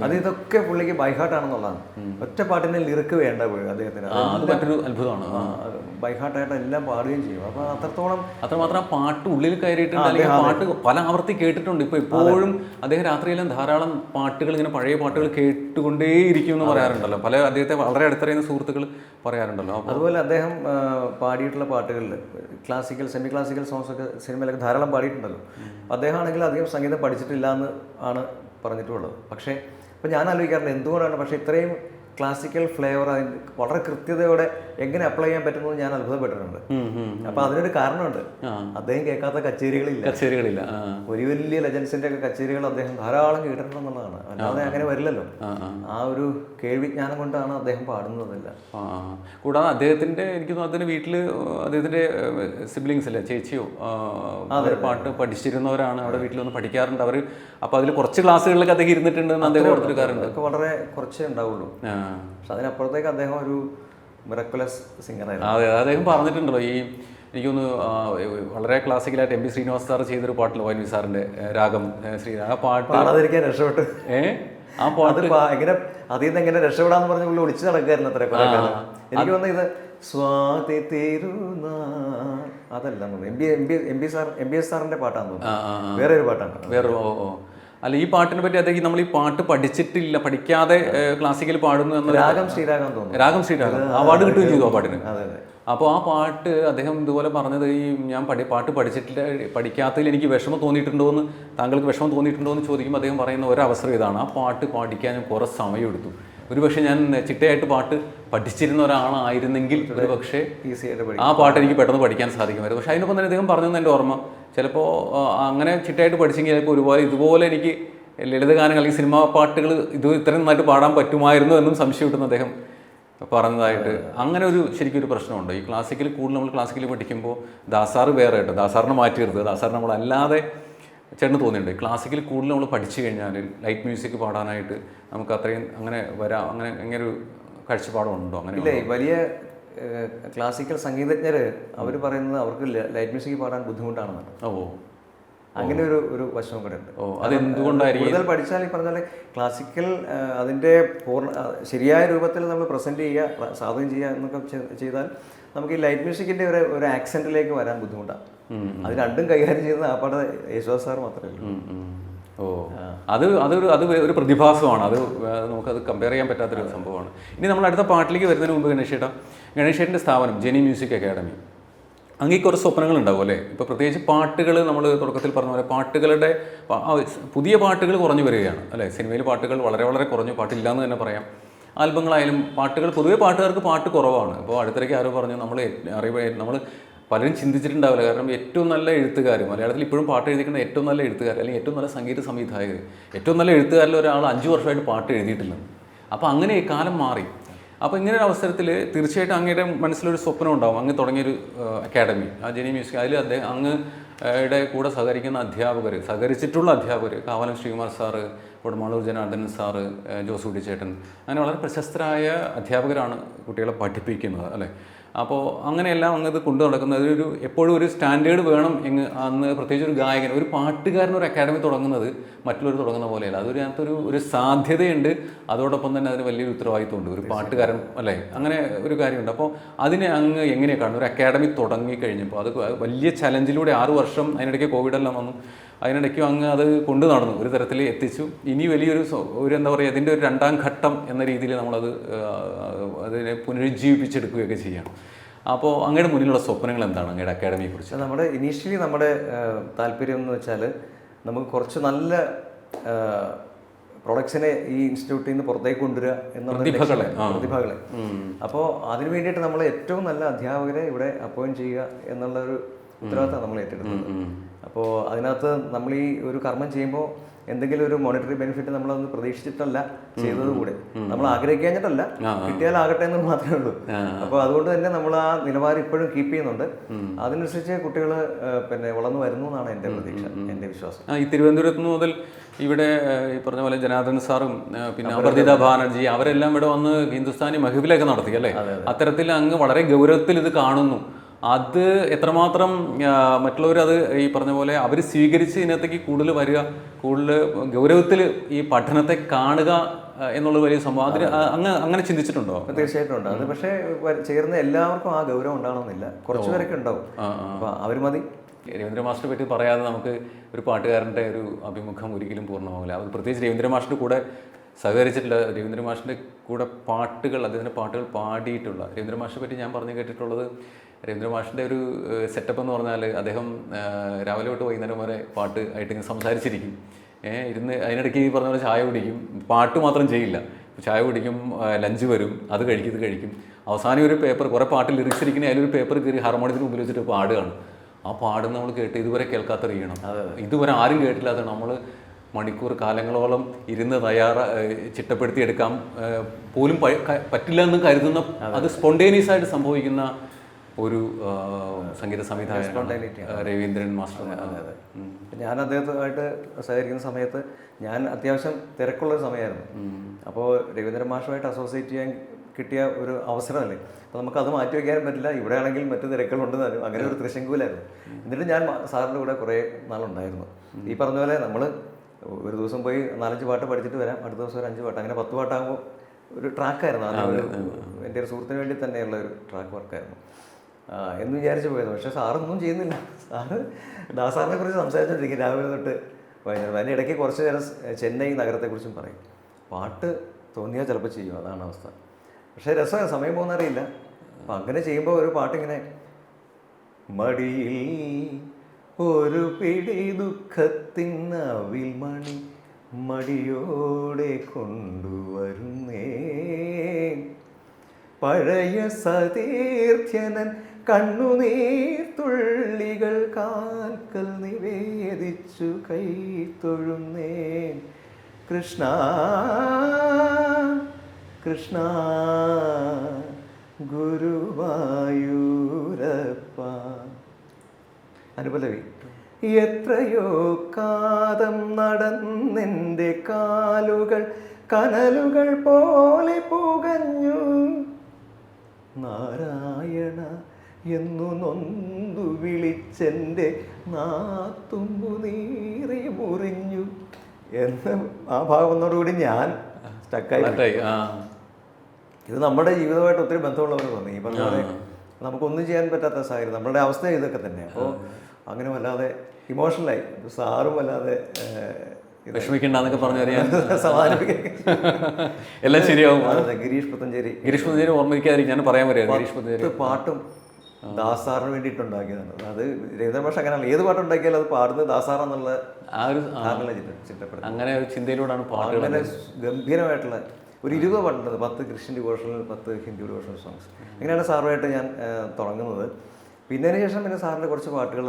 അത് ഇതൊക്കെ പുള്ളിക്ക് ബൈഹാർട്ടാണെന്നുള്ളതാണ്. ഒറ്റ പാട്ടിന് ലിറിക്ക് വേണ്ട പോയി അദ്ദേഹത്തിന്. അത് മറ്റൊരു അത്ഭുതമാണ്. ബൈഹാർട്ടായിട്ട് എല്ലാം പാടുകയും ചെയ്യും. അപ്പോൾ അത്രമാത്രം ആ പാട്ട് ഉള്ളിൽ കയറിയിട്ടുണ്ട്, അല്ലെങ്കിൽ പാട്ട് പല ആവർത്തി കേട്ടിട്ടുണ്ട്. ഇപ്പോൾ ഇപ്പോഴും അദ്ദേഹം രാത്രിയെല്ലാം ധാരാളം പാട്ടുകൾ, ഇങ്ങനെ പഴയ പാട്ടുകൾ കേട്ടുകൊണ്ടേയിരിക്കും എന്ന് പറയാറുണ്ടല്ലോ. പല അദ്ദേഹത്തെ വളരെ അടുത്തറിയുന്ന സുഹൃത്തുക്കൾ പറയാറുണ്ടല്ലോ. അതുപോലെ അദ്ദേഹം പാടിയിട്ടുള്ള പാട്ടുകളിൽ ക്ലാസിക്കൽ, സെമി ക്ലാസിക്കൽ സോങ്സ് ഒക്കെ സിനിമയിലൊക്കെ ധാരാളം പാടിയിട്ടുണ്ടല്ലോ. അദ്ദേഹം ആണെങ്കിൽ അധികം സംഗീതം പഠിച്ചിട്ടില്ല എന്ന് ആണ് പറഞ്ഞിട്ടുള്ളത്. പക്ഷേ ഇപ്പം ഞാൻ ആലോചിക്കാറുണ്ട് എന്തുകൊണ്ടാണ് പക്ഷേ ഇത്രയും ക്ലാസിക്കൽ ഫ്ലേവർ അതിന് വളരെ കൃത്യതയോടെ എങ്ങനെ അപ്ലൈ ചെയ്യാൻ പറ്റുന്നത് ഞാൻ അത്ഭുതപ്പെട്ടിട്ടുണ്ട്. അപ്പൊ അതിനൊരു കാരണമുണ്ട്. അദ്ദേഹം കേൾക്കാത്ത കച്ചേരികളില്ല. വലിയ വലിയ ലെജൻസിന്റെ ഒക്കെ കച്ചേരികൾ അദ്ദേഹം ധാരാളം കേട്ടിട്ടുണ്ടെന്നുള്ളതാണ്. അല്ലാതെ അങ്ങനെ വരില്ലല്ലോ. ആ ഒരു കേൾവിജ്ഞാനം കൊണ്ടാണ് അദ്ദേഹം പാടുന്നതല്ല. കൂടാതെ അദ്ദേഹത്തിന്റെ, എനിക്ക് തോന്നുന്നു അദ്ദേഹത്തിന്റെ വീട്ടില് അദ്ദേഹത്തിന്റെ സിബ്ലിങ്സ് അല്ലേ, ചേച്ചിയോ പാട്ട് പഠിച്ചിരുന്നവരാണ് അവിടെ വീട്ടിൽ വന്ന് പഠിക്കാറുണ്ട് അവർ. അപ്പൊ അതിൽ കുറച്ച് ക്ലാസ്സുകളിലൊക്കെ അദ്ദേഹം ഇരുന്നിട്ടുണ്ടെന്ന് അദ്ദേഹം ഓർത്തിരിക്കാറുണ്ട്. അതൊക്കെ വളരെ കുറച്ചേ ഉണ്ടാവുള്ളൂ. പക്ഷെ അതിനപ്പുറത്തേക്ക് അദ്ദേഹം ഒരു മിറക്കുലസ് സിംഗറായിരുന്നു. അതെ, അദ്ദേഹം പറഞ്ഞിട്ടുണ്ടല്ലോ. എനിക്കൊന്ന് വളരെ ക്ലാസിക്കലായിട്ട് MP ശ്രീനിവാസ് സാർ ചെയ്തൊരു പാട്ടിൽ വൈൻവി സാറിന്റെ രാഗം ശ്രീരാഗ പാട്ട് പാടാതിരിക്കാൻ രക്ഷപ്പെട്ടു. ആ പാട്ട് എങ്ങനെ അതിൽ നിന്ന് എങ്ങനെ രക്ഷപ്പെടാന്ന് പറഞ്ഞ പുള്ളി ഒളിച്ചു നടക്കായിരുന്നു അത്ര. എനിക്ക് തോന്നുന്നു ഇത് സ്വാതി തിരുനാൾ അതല്ല, MBS സാറിന്റെ പാട്ടാന്ന് തോന്നുന്നു. വേറെ ഒരു പാട്ടാണ്. അല്ല ഈ പാട്ടിനെ പറ്റി അദ്ദേഹം നമ്മൾ ഈ പാട്ട് പഠിച്ചിട്ടില്ല, പഠിക്കാതെ ക്ലാസിക്കൽ പാടുന്നു എന്ന രാഗം ശ്രീരാഗം തോന്നുന്നു. രാഗം ശ്രീരാഗം അവാർഡ് കിട്ടുകയും ചെയ്തു ആ പാട്ടിന്. അതെ അതെ. അപ്പോൾ ആ പാട്ട് അദ്ദേഹം ഇതുപോലെ പറഞ്ഞത് ഈ ഞാൻ പാട്ട് പഠിച്ചിട്ടില്ല, പഠിക്കാത്തതിൽ എനിക്ക് വിഷമം തോന്നിയിട്ടുണ്ടോ എന്ന്, താങ്കൾക്ക് വിഷമം തോന്നിയിട്ടുണ്ടോ എന്ന് ചോദിക്കുമ്പോൾ അദ്ദേഹം പറയുന്ന ഒരവസരം ഇതാണ്: ആ പാട്ട് പഠിക്കാൻ ഞാൻ കുറേ സമയം എടുത്തു. ഒരുപക്ഷെ ഞാൻ ചിട്ടയായിട്ട് പാട്ട് പഠിച്ചിരുന്ന ഒരാളായിരുന്നെങ്കിൽ ഒരുപക്ഷെ ഈസി ആയിട്ട് ആ പാട്ട് എനിക്ക് പെട്ടെന്ന് പഠിക്കാൻ സാധിക്കുമായിരുന്നു. പക്ഷേ അതിനൊപ്പം തന്നെ അദ്ദേഹം പറഞ്ഞതെന്ന് എൻ്റെ ഓർമ്മ, ചിലപ്പോൾ അങ്ങനെ ചിട്ടയായിട്ട് പഠിച്ചെങ്കിൽ ചിലപ്പോൾ ഇതുപോലെ എനിക്ക് ലളിതഗാനങ്ങൾ അല്ലെങ്കിൽ സിനിമാ പാട്ടുകൾ ഇത്രയും നന്നായിട്ട് പാടാൻ പറ്റുമായിരുന്നു എന്നും സംശയം കിട്ടുന്ന അദ്ദേഹം പറഞ്ഞതായിട്ട്. അങ്ങനെ ഒരു ശരിക്കും ഒരു പ്രശ്നമുണ്ട് ഈ ക്ലാസിക്കൽ. കൂടുതൽ നമ്മൾ ക്ലാസിക്കൽ പഠിക്കുമ്പോൾ ദാസാറ് വേറെ കേട്ടോ, ദാസാറിനെ മാറ്റി നിർത്തുക, ദാസാറിന് നമ്മളല്ലാതെ ചേട്ടന് തോന്നിയിട്ടുണ്ട് ക്ലാസിക്കൽ കൂടുതൽ നമ്മൾ പഠിച്ചു കഴിഞ്ഞാൽ ലൈറ്റ് മ്യൂസിക് പാടാനായിട്ട് നമുക്ക് അത്രയും അങ്ങനെ വരാം, അങ്ങനെ ഒരു കാഴ്ചപ്പാടുണ്ടോ? അങ്ങനെ ഇല്ലേ? വലിയ ക്ലാസിക്കൽ സംഗീതജ്ഞർ അവർ പറയുന്നത് അവർക്ക് ലൈറ്റ് മ്യൂസിക് പാടാൻ ബുദ്ധിമുട്ടാണെന്നാണ്. ഓ, അങ്ങനെ ഒരു വശവും കൂടെ ഉണ്ട്. അതെന്തുകൊണ്ടായിരിക്കും? കൂടുതൽ പഠിച്ചാൽ ഈ പറഞ്ഞാൽ ക്ലാസിക്കൽ അതിൻ്റെ ശരിയായ രൂപത്തിൽ നമ്മൾ പ്രസൻറ്റ് ചെയ്യുക, സാധനം ചെയ്യുക എന്നൊക്കെ ചെയ്താൽ നമുക്ക് ഈ ലൈറ്റ് മ്യൂസിക്കിൻ്റെ ഒരു ആക്സെൻറ്റിലേക്ക് വരാൻ ബുദ്ധിമുട്ടാണ്. അത് രണ്ടും കൈകാര്യം ചെയ്യുന്ന ആ പാട്ട് യേശുദാസ് സാർ മാത്രമേ ഉള്ളൂ. ഓ, അത് ഒരു പ്രതിഭാസമാണ്. നമുക്കത് കമ്പയർ ചെയ്യാൻ പറ്റാത്തൊരു സംഭവമാണ്. ഇനി നമ്മൾ അടുത്ത പാട്ടിലേക്ക് വരുന്നതിന് മുമ്പ് ഗണേഷേട്ടൻ്റെ സ്ഥാപനം ജെനി മ്യൂസിക് അക്കാഡമി, അങ്ങനെ കുറച്ച് സ്വപ്നങ്ങൾ ഉണ്ടാവും അല്ലേ? ഇപ്പോൾ പ്രത്യേകിച്ച് പാട്ടുകൾ, നമ്മൾ തുടക്കത്തിൽ പറഞ്ഞ പോലെ പാട്ടുകളുടെ പുതിയ പാട്ടുകൾ കുറഞ്ഞു വരികയാണ് അല്ലേ? സിനിമയിൽ പാട്ടുകൾ വളരെ വളരെ കുറഞ്ഞു, പാട്ടില്ല എന്ന് തന്നെ പറയാം. ആൽബങ്ങളായാലും പാട്ടുകൾ, പൊതുവെ പാട്ടുകാർക്ക് പാട്ട് കുറവാണ്. ഇപ്പോൾ അടുത്തിടയ്ക്ക് ആരോ പറഞ്ഞു, നമ്മൾ പലരും ചിന്തിച്ചിട്ടുണ്ടാവില്ല. കാരണം ഏറ്റവും നല്ല എഴുത്തുകാർ, മലയാളത്തിൽ ഇപ്പോഴും പാട്ട് എഴുതിക്കുന്ന ഏറ്റവും നല്ല എഴുത്തുകാർ അല്ലെങ്കിൽ ഏറ്റവും നല്ല സംഗീത സംവിധായകർ, ഏറ്റവും നല്ല എഴുത്തുകാരിൽ ഒരാൾ 5 വർഷമായിട്ട് പാട്ട് എഴുതിയിട്ടില്ല. അപ്പോൾ അങ്ങനെ കാലം മാറി. അപ്പോൾ ഇങ്ങനെ ഒരു അവസരത്തിൽ തീർച്ചയായിട്ടും അങ്ങയുടെ മനസ്സിലൊരു സ്വപ്നം ഉണ്ടാവും. അങ്ങ് തുടങ്ങിയൊരു അക്കാഡമി, ആ ജെനി മ്യൂസിക്, അതിൽ അങ്ങയുടെ കൂടെ സഹകരിച്ചിട്ടുള്ള അധ്യാപകർ കാവാലം ശ്രീകുമാർ സാറ്, കൊടുമാളൂർ ജനാർദ്ദനൻ സാറ്, ജോസ് കുട്ടിച്ചേട്ടൻ, അങ്ങനെ വളരെ പ്രശസ്തരായ അധ്യാപകരാണ് കുട്ടികളെ പഠിപ്പിക്കുന്നത് അല്ലേ? അപ്പോൾ അങ്ങനെയെല്ലാം അങ്ങത് കൊണ്ടു നടക്കുന്നത് എപ്പോഴും ഒരു സ്റ്റാൻഡേർഡ് വേണം. അന്ന് പ്രത്യേകിച്ച് ഒരു ഗായകൻ, ഒരു പാട്ടുകാരൻ ഒരു അക്കാഡമി തുടങ്ങുന്നത് മറ്റുള്ളവർ തുടങ്ങുന്ന പോലെയല്ല. അതിനകത്തൊരു സാധ്യതയുണ്ട്, അതോടൊപ്പം തന്നെ അതിന് വലിയൊരു ഉത്തരവാദിത്വമുണ്ട് ഒരു പാട്ടുകാരൻ അല്ലേ? അങ്ങനെ ഒരു കാര്യമുണ്ട്. അപ്പോൾ അതിനെ അങ്ങ് എങ്ങനെയാണ് കാണുന്നത്? ഒരു അക്കാഡമി തുടങ്ങിക്കഴിഞ്ഞപ്പോൾ അത് വലിയ ചലഞ്ചിലൂടെ 6 വർഷം, അതിനിടയ്ക്ക് കോവിഡെല്ലാം വന്നു, അതിനിടയ്ക്കും അങ്ങ് അത് കൊണ്ടു നടന്നു, ഒരു തരത്തിൽ എത്തിച്ചു. ഇനി വലിയൊരു എന്താ പറയുക, അതിൻ്റെ ഒരു 2ാം ഘട്ടം എന്ന രീതിയിൽ നമ്മളത് അതിനെ പുനരുജ്ജീവിപ്പിച്ചെടുക്കുകയൊക്കെ ചെയ്യണം. അപ്പോൾ അങ്ങയുടെ മുന്നിലുള്ള സ്വപ്നങ്ങൾ എന്താണ് അങ്ങയുടെ അക്കാഡമിയെ കുറിച്ച്? ഇനീഷ്യലി നമ്മുടെ താല്പര്യം എന്ന് വെച്ചാൽ നമുക്ക് കുറച്ച് നല്ല പ്രൊഡക്ട്സിനെ ഈ ഇൻസ്റ്റിറ്റ്യൂട്ടിൽ നിന്ന് പുറത്തേക്ക് കൊണ്ടുവരിക എന്നുള്ള പ്രതിഭകളെ. അപ്പോൾ അതിന് വേണ്ടിയിട്ട് നമ്മൾ ഏറ്റവും നല്ല അധ്യാപകരെ ഇവിടെ അപ്പോയിൻറ്റ് ചെയ്യുക എന്നുള്ളൊരു ഉത്തരവാദിത്തം നമ്മൾ ഏറ്റെടുക്കുന്നത്. അപ്പോൾ അതിനകത്ത് നമ്മൾ ഈ ഒരു കർമ്മം ചെയ്യുമ്പോൾ എന്തെങ്കിലും ഒരു മോണിറ്ററി ബെനിഫിറ്റ് നമ്മളതൊന്ന് പ്രതീക്ഷിച്ചിട്ടല്ല ചെയ്തത് കൂടെ, നമ്മൾ ആഗ്രഹിക്കാഞ്ഞിട്ടല്ല, കിട്ടിയാലാകട്ടെ എന്ന് മാത്രമേ ഉള്ളൂ. അപ്പോൾ അതുകൊണ്ട് തന്നെ നമ്മൾ ആ നിലവാരം ഇപ്പോഴും കീപ്പ് ചെയ്യുന്നുണ്ട്. അതിനനുസരിച്ച് കുട്ടികൾ പിന്നെ വളർന്നു വരുന്നു എന്നാണ് എൻ്റെ പ്രതീക്ഷ, എൻ്റെ വിശ്വാസം. ഈ തിരുവനന്തപുരത്ത് മുതൽ ഇവിടെ ഈ പറഞ്ഞ പോലെ ജനാർദ്ദൻ സാറും പിന്നെ അപർജിത ബാനർജി അവരെല്ലാം ഇവിടെ വന്ന് ഹിന്ദുസ്ഥാനി മഹഫിലൊക്കെ നടത്തി അല്ലേ? അത്തരത്തിൽ അങ്ങ് വളരെ ഗൗരവത്തിൽ ഇത് കാണുന്നു. അത് എത്രമാത്രം മറ്റുള്ളവർ അത് ഈ പറഞ്ഞ പോലെ അവർ സ്വീകരിച്ച് ഇതിനകത്തേക്ക് കൂടുതൽ വരിക, കൂടുതൽ ഗൗരവത്തിൽ ഈ പഠനത്തെ കാണുക എന്നുള്ള വലിയ സംഭവം, അതിന് അങ്ങനെ ചിന്തിച്ചിട്ടുണ്ടോ? തീർച്ചയായിട്ടും ഉണ്ട്. അത് പക്ഷേ ചേർന്ന എല്ലാവർക്കും ആ ഗൗരവം ഉണ്ടാവണമെന്നില്ല, കുറച്ച് പേരൊക്കെ ഉണ്ടാവും. അപ്പോൾ അവർ മതി. രവീന്ദ്ര മാസ്റ്ററെ പറ്റി പറയാതെ നമുക്ക് ഒരു പാട്ടുകാരൻ്റെ ഒരു അഭിമുഖം ഒരിക്കലും പൂർണ്ണമാവില്ല. അത് പ്രത്യേകിച്ച് രവീന്ദ്ര മാസ്റ്ററുടെ കൂടെ സഹകരിച്ചിട്ടുള്ള, രവീന്ദ്ര മാഷിൻ്റെ കൂടെ പാട്ടുകൾ, അദ്ദേഹത്തിൻ്റെ പാട്ടുകൾ പാടിയിട്ടുള്ള രവീന്ദ്ര മാഷിനെ പറ്റി ഞാൻ പറഞ്ഞു കേട്ടിട്ടുള്ളത്, രവീന്ദ്ര മാഷിൻ്റെ ഒരു സെറ്റപ്പ് എന്ന് പറഞ്ഞാൽ അദ്ദേഹം രാവിലെ തൊട്ട് വൈകുന്നേരം വരെ പാട്ട് ആയിട്ട് ഇങ്ങനെ സംസാരിച്ചിരിക്കും, ഇരുന്ന് അതിനിടയ്ക്ക് ഈ പറഞ്ഞ പോലെ ചായ കുടിക്കും, പാട്ട് മാത്രം ചെയ്യില്ല, ചായ കുടിക്കും, ലഞ്ച് വരും, അത് കഴിക്കും, ഇത് കഴിക്കും, അവസാനം ഒരു പേപ്പർ, കുറേ പാട്ട് ലിറിക്സ് ഇരിക്കുന്ന അതിലൊരു പേപ്പർ കയറി ഹാർമോണിയത്തിന് മുമ്പിൽ വെച്ചിട്ട് പാടുകയാണ്. ആ പാടുന്ന നമ്മൾ കേട്ട് ഇതുവരെ കേൾക്കാത്തറിയണം, ഇതുവരെ ആരും കേട്ടില്ലാത്തതാണ്. നമ്മൾ മണിക്കൂർ കാലങ്ങളോളം ഇരുന്ന് ചിട്ടപ്പെടുത്തി എടുക്കാം പോലും പറ്റില്ല എന്ന് കരുതുന്ന, അത് സ്പോണ്ടേനിയസ് ആയിട്ട് സംഭവിക്കുന്ന ഒരു സംഗീത സംവിധായകൻ രവീന്ദ്രൻ മാസ്റ്റർ. ഞാൻ അദ്ദേഹത്തുമായിട്ട് സഹകരിക്കുന്ന സമയത്ത് ഞാൻ അത്യാവശ്യം തിരക്കുള്ളൊരു സമയമായിരുന്നു. അപ്പോൾ രവീന്ദ്രൻ മാഷുമായിട്ട് അസോസിയേറ്റ് ചെയ്യാൻ കിട്ടിയ ഒരു അവസരമല്ലേ, അപ്പോൾ നമുക്കത് മാറ്റി വയ്ക്കാനും പറ്റില്ല. ഇവിടെ ആണെങ്കിൽ മറ്റു തിരക്കുകളുണ്ടെന്നാലും അങ്ങനെ ഒരു തൃശങ്കൂലായിരുന്നു. എന്നിട്ട് ഞാൻ സാറിൻ്റെ കൂടെ കുറേ നാളുണ്ടായിരുന്നു. ഈ പറഞ്ഞ പോലെ നമ്മൾ ഒരു ദിവസം പോയി 4-5 പാട്ട് പഠിച്ചിട്ട് വരാം, അടുത്ത ദിവസം ഒരു 5 പാട്ട്, അങ്ങനെ 10 പാട്ടാകുമ്പോൾ ഒരു ട്രാക്കായിരുന്നു. അത് എൻ്റെ ഒരു സുഹൃത്തിന് വേണ്ടി തന്നെയുള്ള ഒരു ട്രാക്ക് വർക്കായിരുന്നു എന്ന് വിചാരിച്ച് പോയത്. പക്ഷേ സാറൊന്നും ചെയ്യുന്നില്ല. സാറ് ദാസാറിനെ കുറിച്ച് സംസാരിച്ചോണ്ടിരിക്കും രാവിലെ തൊട്ട് വൈകുന്നേരം അതിൻ്റെ ഇടയ്ക്ക് കുറച്ച് നേരം ചെന്നൈ നഗരത്തെക്കുറിച്ചും പറയും. പാട്ട് തോന്നിയാൽ ചിലപ്പോൾ ചെയ്യും, അതാണ് അവസ്ഥ. പക്ഷേ രസമാണ്, സമയം പോകുന്നറിയില്ല. അപ്പം അങ്ങനെ ചെയ്യുമ്പോൾ ഒരു പാട്ടിങ്ങനെ മടിയിൽ ഒരു പിടി ദുഃഖത്തിനവിൽ മണി മടിയോടെ കൊണ്ടുവരുന്നേ പഴയ സതീർത്ഥ്യനൻ കണ്ണുനീർത്തുള്ളികൾ കാൽക്കൽ നിവേദിച്ചു കൈ തൊഴുന്നേൻ കൃഷ്ണ കൃഷ്ണ ഗുരുവായൂരപ്പ. അനുപല്ലവി. എത്രയോ കാതം നടന്നെൻ്റെ കാലുകൾ കനലുകൾ പോലെ പുകഞ്ഞു നാരായണ എന്നു നൊന്തു വിളിച്ചെൻ്റെ നാത്തുമ്പു നീറി മുറിഞ്ഞു എന്ന് ആ ഭാഗത്തോടുകൂടി ഞാൻ സ്റ്റക്കായി. ഇത് നമ്മുടെ ജീവിതമായിട്ട് ഒത്തിരി ബന്ധമുള്ളവർ തോന്നി. ഈ പറഞ്ഞ പോലെ നമുക്കൊന്നും ചെയ്യാൻ പറ്റാത്ത സാഹചര്യം, നമ്മളുടെ അവസ്ഥ ഇതൊക്കെ തന്നെ. അപ്പോൾ അങ്ങനെ വല്ലാതെ ഇമോഷണലായി. സാറും വല്ലാതെ വിഷമിക്കണ്ടെന്നൊക്കെ പറഞ്ഞു തരാൻ സമാധാനിപ്പിക്കാൻ എല്ലാം ശരിയാവും. ഗിരീഷ് പുത്തഞ്ചേരി ഓർമ്മിക്കാതിരിക്കും, ഞാൻ പറയാൻ പറയാം. ഗിരീഷ് പുത്തഞ്ചേരി പാട്ടും ദാസാറിന് വേണ്ടിയിട്ടുണ്ടാക്കിയതാണ്. അത് രവീന്ദ്ര മാഷ് അങ്ങനെയാണ്, ഏത് പാട്ടുണ്ടാക്കിയാലും അത് പാടുന്നത് ദാസാറെന്നുള്ള ആ ഒരു ചിട്ടപ്പെടുത്തും. അങ്ങനെ ഒരു ചിന്തയിലൂടെയാണ് പാട്ടുകൾ. അങ്ങനെ ഗംഭീരമായിട്ടുള്ള ഒരു 20 പാട്ടുണ്ട്, 10 Christian devotional, 10 Hindi devotional songs. ഇങ്ങനെയാണ് സാറുമായിട്ട് ഞാൻ തുടങ്ങുന്നത്. പിന്നെ അതിന് ശേഷം പിന്നെ സാറിൻ്റെ കുറച്ച് പാട്ടുകൾ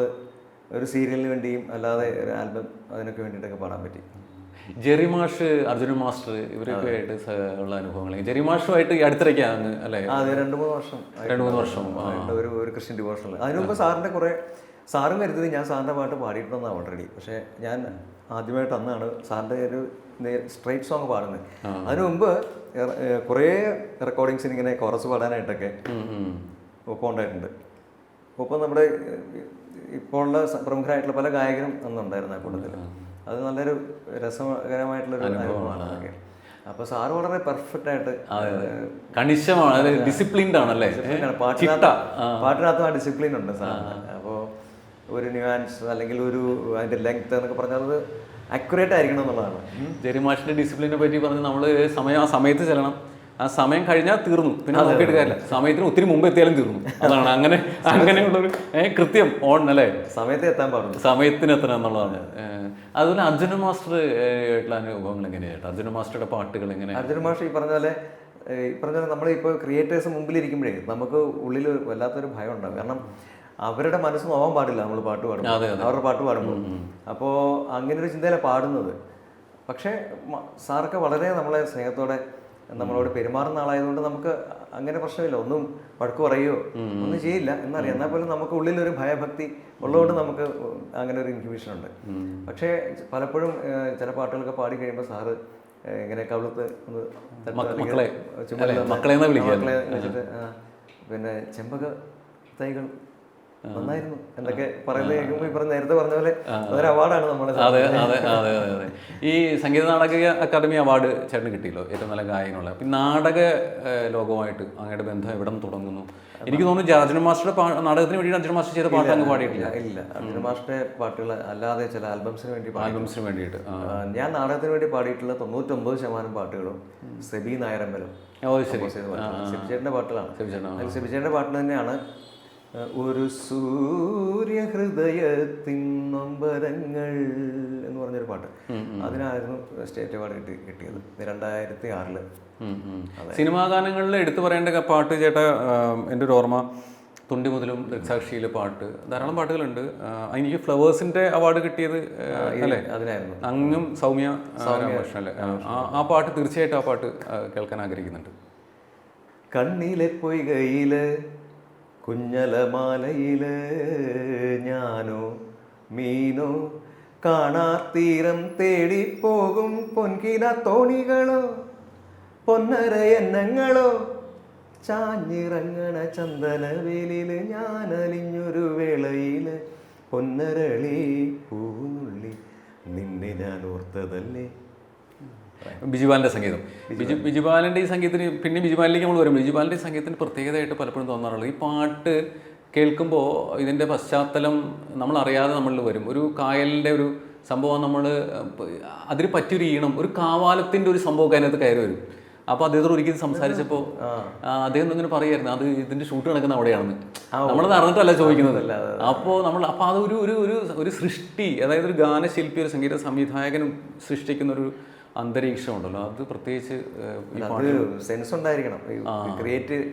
ഒരു സീരിയലിന് വേണ്ടിയും അല്ലാതെ ഒരു ആൽബം അതിനൊക്കെ വേണ്ടിയിട്ടൊക്കെ പാടാൻ പറ്റി. ജെറി മാഷ്, അർജുന മാസ്റ്റർ ഇവരൊക്കെ ആയിട്ട് ഉള്ള അനുഭവങ്ങൾ. ജെറി മാഷുമായിട്ട് ഈ അടുത്തിടയ്ക്കാണ് അല്ലേ? അതെ, 2-3 വർഷം ഒരു ക്രിസ്ത്യൻ ഡിവോഷണൽ. അതിനു മുമ്പ് സാറിൻ്റെ കുറേ, സാറും കരുതുന്നത് ഞാൻ സാറിൻ്റെ പാട്ട് പാടിയിട്ടുണ്ടെന്നാണ് ഓൾറെഡി. പക്ഷേ ഞാൻ ആദ്യമായിട്ട് അന്നാണ് സാറിൻ്റെ ഒരു സ്ട്രൈറ്റ് സോങ് പാടുന്നത്. അതിനു മുമ്പ് കുറേ റെക്കോർഡിങ്സിന് ഇങ്ങനെ കോറസ് പാടാനായിട്ടൊക്കെ ഒപ്പം ഉണ്ടായിട്ടുണ്ട്. ഒപ്പം നമ്മുടെ ഇപ്പോഴുള്ള പ്രമുഖരായിട്ടുള്ള പല ഗായകരും അന്നുണ്ടായിരുന്നു ആ കൂട്ടത്തിൽ. അത് നല്ലൊരു രസകരമായിട്ടുള്ളൊരു അനുഭവമാണ് അതൊക്കെ. അപ്പോൾ സാറ് വളരെ പെർഫെക്റ്റ് ആയിട്ട് കണിശമാണ്, ഡിസിപ്ലിൻഡ് ആണല്ലേ? പാട്ടിനകത്ത് ആ ഡിസിപ്ലിൻ ഉണ്ട് സാറിന്. അപ്പോൾ ഒരു ന്യൂആൻസ് അല്ലെങ്കിൽ ഒരു അതിൻ്റെ ലെങ്ത് എന്നൊക്കെ പറഞ്ഞാൽ അത് അക്യുറേറ്റ് ആയിരിക്കണം എന്നുള്ളതാണ്. ജെറി മാഷിന്റെ ഡിസിപ്ലിനെ പറ്റി പറഞ്ഞ് നമ്മൾ ആ സമയത്ത് ചെല്ലണം, ആ സമയം കഴിഞ്ഞാൽ തീർന്നു, പിന്നെ നോക്കിയിട്ട് കാര്യമില്ല. സമയത്തിന് ഒത്തിരി മുമ്പ് എത്തിയാലും തീർന്നു. അതാണ് അങ്ങനെയുള്ളൊരു കൃത്യം ഓൺ അല്ലേ, സമയത്ത് എത്താൻ പാടുള്ളൂ, സമയത്തിന് എത്തണം എന്നുള്ളതാണ്. അതുപോലെ അർജുന മാസ്റ്റർ ആയിട്ടുള്ള അനുഭവങ്ങൾ എങ്ങനെയായിട്ട്? അർജുന മാസ്റ്ററുടെ പാട്ടുകൾ എങ്ങനെ? അർജുന മാസ്റ്റർ ഈ പറഞ്ഞ പോലെ നമ്മളിപ്പോൾ ക്രിയേറ്റേഴ്സ് മുമ്പിലിരിക്കുമ്പോഴേ നമുക്ക് ഉള്ളിൽ വല്ലാത്തൊരു ഭയം ഉണ്ടാകും. കാരണം അവരുടെ മനസ്സ് നോവാൻ പാടില്ല നമ്മൾ പാട്ട് പാടുമ്പോൾ, അവരുടെ പാട്ട് പാടുമ്പോൾ. അപ്പോൾ അങ്ങനെ ഒരു ചിന്തയിലാണ് പാടുന്നത്. പക്ഷേ സാർക്ക് വളരെ നമ്മളെ സ്നേഹത്തോടെ നമ്മളോട് പെരുമാറുന്ന ആളായതുകൊണ്ട് നമുക്ക് അങ്ങനെ പ്രശ്നമില്ല. ഒന്നും വഴക്ക് പറയുകയോ ഒന്നും ചെയ്യില്ല എന്നറിയാം. എന്നാൽ പോലും നമുക്ക് ഉള്ളിലൊരു ഭയഭക്തി ഉള്ളതുകൊണ്ട് നമുക്ക് അങ്ങനെ ഒരു ഇൻഹിബിഷൻ ഉണ്ട്. പക്ഷേ പലപ്പോഴും ചില പാട്ടുകളൊക്കെ പാടി കഴിയുമ്പോൾ സാറ് ഇങ്ങനെ കവിളത്ത് മക്കളെ വെച്ചിട്ട് പിന്നെ ചെമ്പക തൈകൾ നന്നായിരുന്നു എന്നൊക്കെ പറയുന്നത് കേൾക്കുമ്പോൾ ഇപ്പം നേരത്തെ പറഞ്ഞ പോലെ അതൊരു അവാർഡാണ് നമ്മുടെ. അതെ അതെ അതെ അതെ അതെ. ഈ സംഗീത നാടക അക്കാദമി അവാർഡ് ചേട്ടന് കിട്ടിയല്ലോ ഏറ്റവും നല്ല ഗായകനുള്ള. അപ്പം നാടക ലോകവുമായിട്ട് അങ്ങയുടെ ബന്ധം എവിടെ നിന്ന് തുടങ്ങുന്നു? എനിക്ക് തോന്നുന്നു അർജുന മാസ്റ്ററുടെ നാടകത്തിന് വേണ്ടി അർജുന മാസ്റ്റർ ചെയ്ത പാട്ട് അങ്ങ് പാടിയിട്ടില്ല. ഇല്ല, അർജുന മാസ്റ്ററുടെ പാട്ടുകൾ അല്ലാതെ ചില ആൽബംസിന് വേണ്ടിയിട്ട് ഞാൻ നാടകത്തിന് വേണ്ടി പാടിയിട്ടുള്ള 99% പാട്ടുകളും സെബി നായരമ്പലം സെബിചേട്ടൻ്റെ പാട്ടുകളാണ്. സെബിചേട്ടൻ്റെ പാട്ട് തന്നെയാണ് ഒരു സൂര്യഹൃദയത്തിൻ നൊമ്പരങ്ങൾ എന്ന് പറഞ്ഞൊരു പാട്ട്. അതിനായിരുന്നു സ്റ്റേറ്റ് അവാർഡ് കിട്ടിയത് 2006. സിനിമാ ഗാനങ്ങളിൽ എടുത്തു പറയേണ്ട പാട്ട് ചേട്ടാ, എൻ്റെ ഒരു ഓർമ്മ തുണ്ടി മുതലും ദൃക്സാക്ഷിയിലെ പാട്ട്, ധാരാളം പാട്ടുകളുണ്ട്. എനിക്ക് ഫ്ലവേഴ്സിന്റെ അവാർഡ് കിട്ടിയത് അല്ലേ? അതിനായിരുന്നു. അങ്ങും സൗമ്യ രാമകൃഷ്ണൻ അല്ലേ? ആ പാട്ട് തീർച്ചയായിട്ടും ആ പാട്ട് കേൾക്കാൻ ആഗ്രഹിക്കുന്നുണ്ട്. കണ്ണിലെ പൊയ്കയില് കുഞ്ഞലമാലയില് ഞാനോ മീനോ കാണാത്തീരം തേടിപ്പോകും പൊൻകിന തോണികളോ പൊന്നര എണ്ണങ്ങളോ ചാഞ്ഞിറങ്ങണ ചന്ദനവേലില് ഞാൻ അലിഞ്ഞൊരു വേളയില് പൊന്നരളി പൂനുള്ളി നിന്നെ ഞാൻ ഓർത്തതല്ലേ. ബിജുപാലിൻ്റെ സംഗീതം. ബിജുപാലിൻ്റെ ഈ സംഗീതത്തിന് പിന്നെ ബിജുപാലിലേക്ക് നമ്മൾ വരുമ്പോൾ ബിജുപാലിൻ്റെ ഈ സംഗീതത്തിന് പ്രത്യേകതയായിട്ട് പലപ്പോഴും തോന്നാറുള്ളത് ഈ പാട്ട് കേൾക്കുമ്പോൾ ഇതിൻ്റെ പശ്ചാത്തലം നമ്മളറിയാതെ നമ്മളിൽ വരും. ഒരു കായലിൻ്റെ ഒരു സംഭവം നമ്മൾ അതിന് പറ്റിയൊരു ഈണം, ഒരു കാവാലത്തിൻ്റെ ഒരു സംഭവമൊക്കെ അതിനകത്ത് കയറി വരും. അപ്പോൾ അദ്ദേഹത്തോട് ഒരിക്കലും സംസാരിച്ചപ്പോൾ അദ്ദേഹം ഇങ്ങനെ പറയായിരുന്നു, അത് ഇതിൻ്റെ ഷൂട്ട് നടക്കുന്ന അവിടെയാണെന്ന്. നമ്മളത് അറിഞ്ഞിട്ടല്ല ചോദിക്കുന്നത്. അപ്പോൾ അത് ഒരു സൃഷ്ടി, അതായത് ഒരു ഗാനശില്പി, ഒരു സംഗീത സംവിധായകനും സൃഷ്ടിക്കുന്ന ഒരു അന്തരീക്ഷം ഉണ്ടല്ലോ, അത് പ്രത്യേകിച്ച് സെൻസ് ഉണ്ടായിരിക്കണം.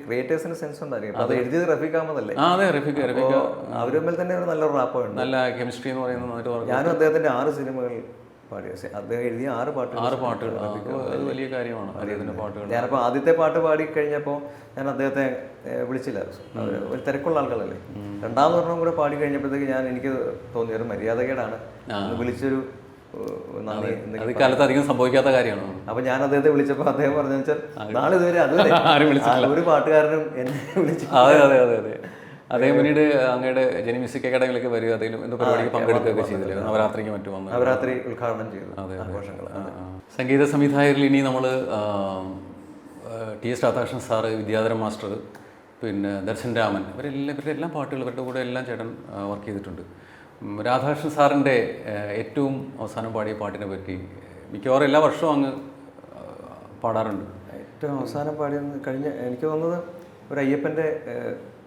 ക്രിയേറ്റേഴ്സിന് സെൻസ് ഉണ്ടായിരിക്കണം. അത് എഴുതിയത് റഫീഖ് അഹമ്മദല്ലേ? അതെ, റഫീഖ് അവർ തമ്മിൽ തന്നെ ഒരു നല്ലൊരു റാപ്പുണ്ട്, നല്ല കെമിസ്ട്രി എന്ന് പറയുന്നത്. ഞാനും അദ്ദേഹത്തിന്റെ 6 സിനിമകൾ പാടി, അദ്ദേഹം എഴുതിയ 6 പാട്ടുകൾ അത് വലിയ കാര്യമാണ്. അദ്ദേഹത്തിന്റെ പാട്ടുകൾ ഞാനപ്പോൾ ആദ്യത്തെ പാട്ട് പാടി കഴിഞ്ഞപ്പോൾ ഞാൻ അദ്ദേഹത്തെ വിളിച്ചില്ല, ഒരു തിരക്കുള്ള ആളുകളല്ലേ. രണ്ടാമത് ഒരെണ്ണം കൂടെ പാടി കഴിഞ്ഞപ്പോഴത്തേക്ക് എനിക്ക് തോന്നിയ ഒരു മര്യാദകേടാണ്, വിളിച്ചൊരു അത് കാലത്ത് അധികം സംഭവിക്കാത്ത കാര്യമാണ്. അപ്പൊ ഞാൻ അദ്ദേഹത്തെ വിളിച്ചപ്പോൾ അദ്ദേഹം പറഞ്ഞു വെച്ചാൽ നാളെ ഇതുവരെ ഒരു പാട്ടുകാരനും എന്നെ വിളിച്ചു. അതെ അതെ അതെ അതെ അദ്ദേഹം പിന്നീട് അങ്ങയുടെ ജനി മ്യൂസിക് അക്കാഡമിയിലേക്ക് വരിക, അതിലും എന്തോ പരിപാടിക്ക് പങ്കെടുക്കുകയൊക്കെ ചെയ്തില്ലേ, നവരാത്രിക്ക് മറ്റും വന്ന് നവരാത്രി ഉദ്ഘാടനം ചെയ്തു. അതെ, ആഘോഷങ്ങൾ. സംഗീത സംവിധായകരിൽ ഇനി നമ്മൾ TS. Radhakrishnan sir, Vidyadharan master, പിന്നെ ദർശൻ രാമൻ, ഇവരുടെ എല്ലാം പാട്ടുകൾ, ഇവരുടെ കൂടെ എല്ലാം ചേട്ടൻ വർക്ക് ചെയ്തിട്ടുണ്ട്. രാധാകൃഷ്ണൻ സാറിൻ്റെ ഏറ്റവും അവസാനം പാടിയ പാട്ടിനെ പറ്റി മിക്കവാറും എല്ലാ വർഷവും അങ്ങ് പാടാറുണ്ട്. ഏറ്റവും അവസാനം പാടിയെന്ന് കഴിഞ്ഞ എനിക്ക് തോന്നുന്നത് ഒരു അയ്യപ്പൻ്റെ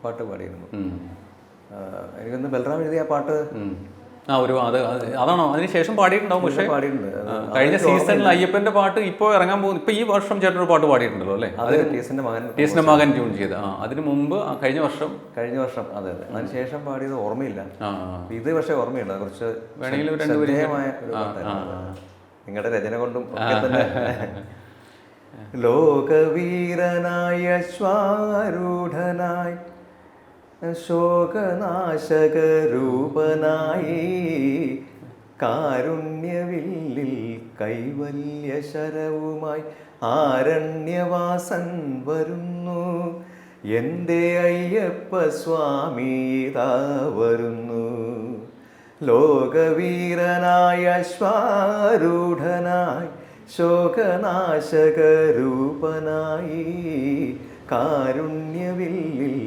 പാട്ട് പാടിയിരുന്നു. എനിക്കൊന്ന് ബൽറാം എഴുതിയ പാട്ട് അതാണോ അതിനുശേഷം പാടിയിട്ടുണ്ടാവും. പക്ഷേ കഴിഞ്ഞ സീസണിൽ അയ്യപ്പന്റെ പാട്ട് ഇപ്പോൾ ഇറങ്ങാൻ പോകുന്നു. ഇപ്പൊ ഈ വർഷം ചേട്ടനൊരു പാട്ട് പാടിയിട്ടുണ്ടല്ലോ അല്ലേ? ടീസിന്റെ മകൻ ട്യൂൺ ചെയ്ത്. അതിന് മുമ്പ് കഴിഞ്ഞ വർഷം അതെ അതെ, അതിനുശേഷം പാടിയത് ഓർമ്മയില്ല. ഇത് പക്ഷേ ഓർമ്മയുണ്ട്, കുറച്ച് വേണമെങ്കിലും നിങ്ങളുടെ രചന കൊണ്ടും ഒക്കെ തന്നെ. ലോകവീരനായ ശ്വാരൂഢനായി ശോകനാശകരൂപനായി കാരുണ്യവില്ലിൽ കൈവല്യ ശരവുമായി ആരണ്യവാസൻ വരുന്നു. എൻ്റെ അയ്യപ്പ സ്വാമി ഇതാ വരുന്നു. ലോകവീരനായ ശ്വാരൂഢനായി ശോകനാശകരൂപനായി കാരുണ്യവില്ലിൽ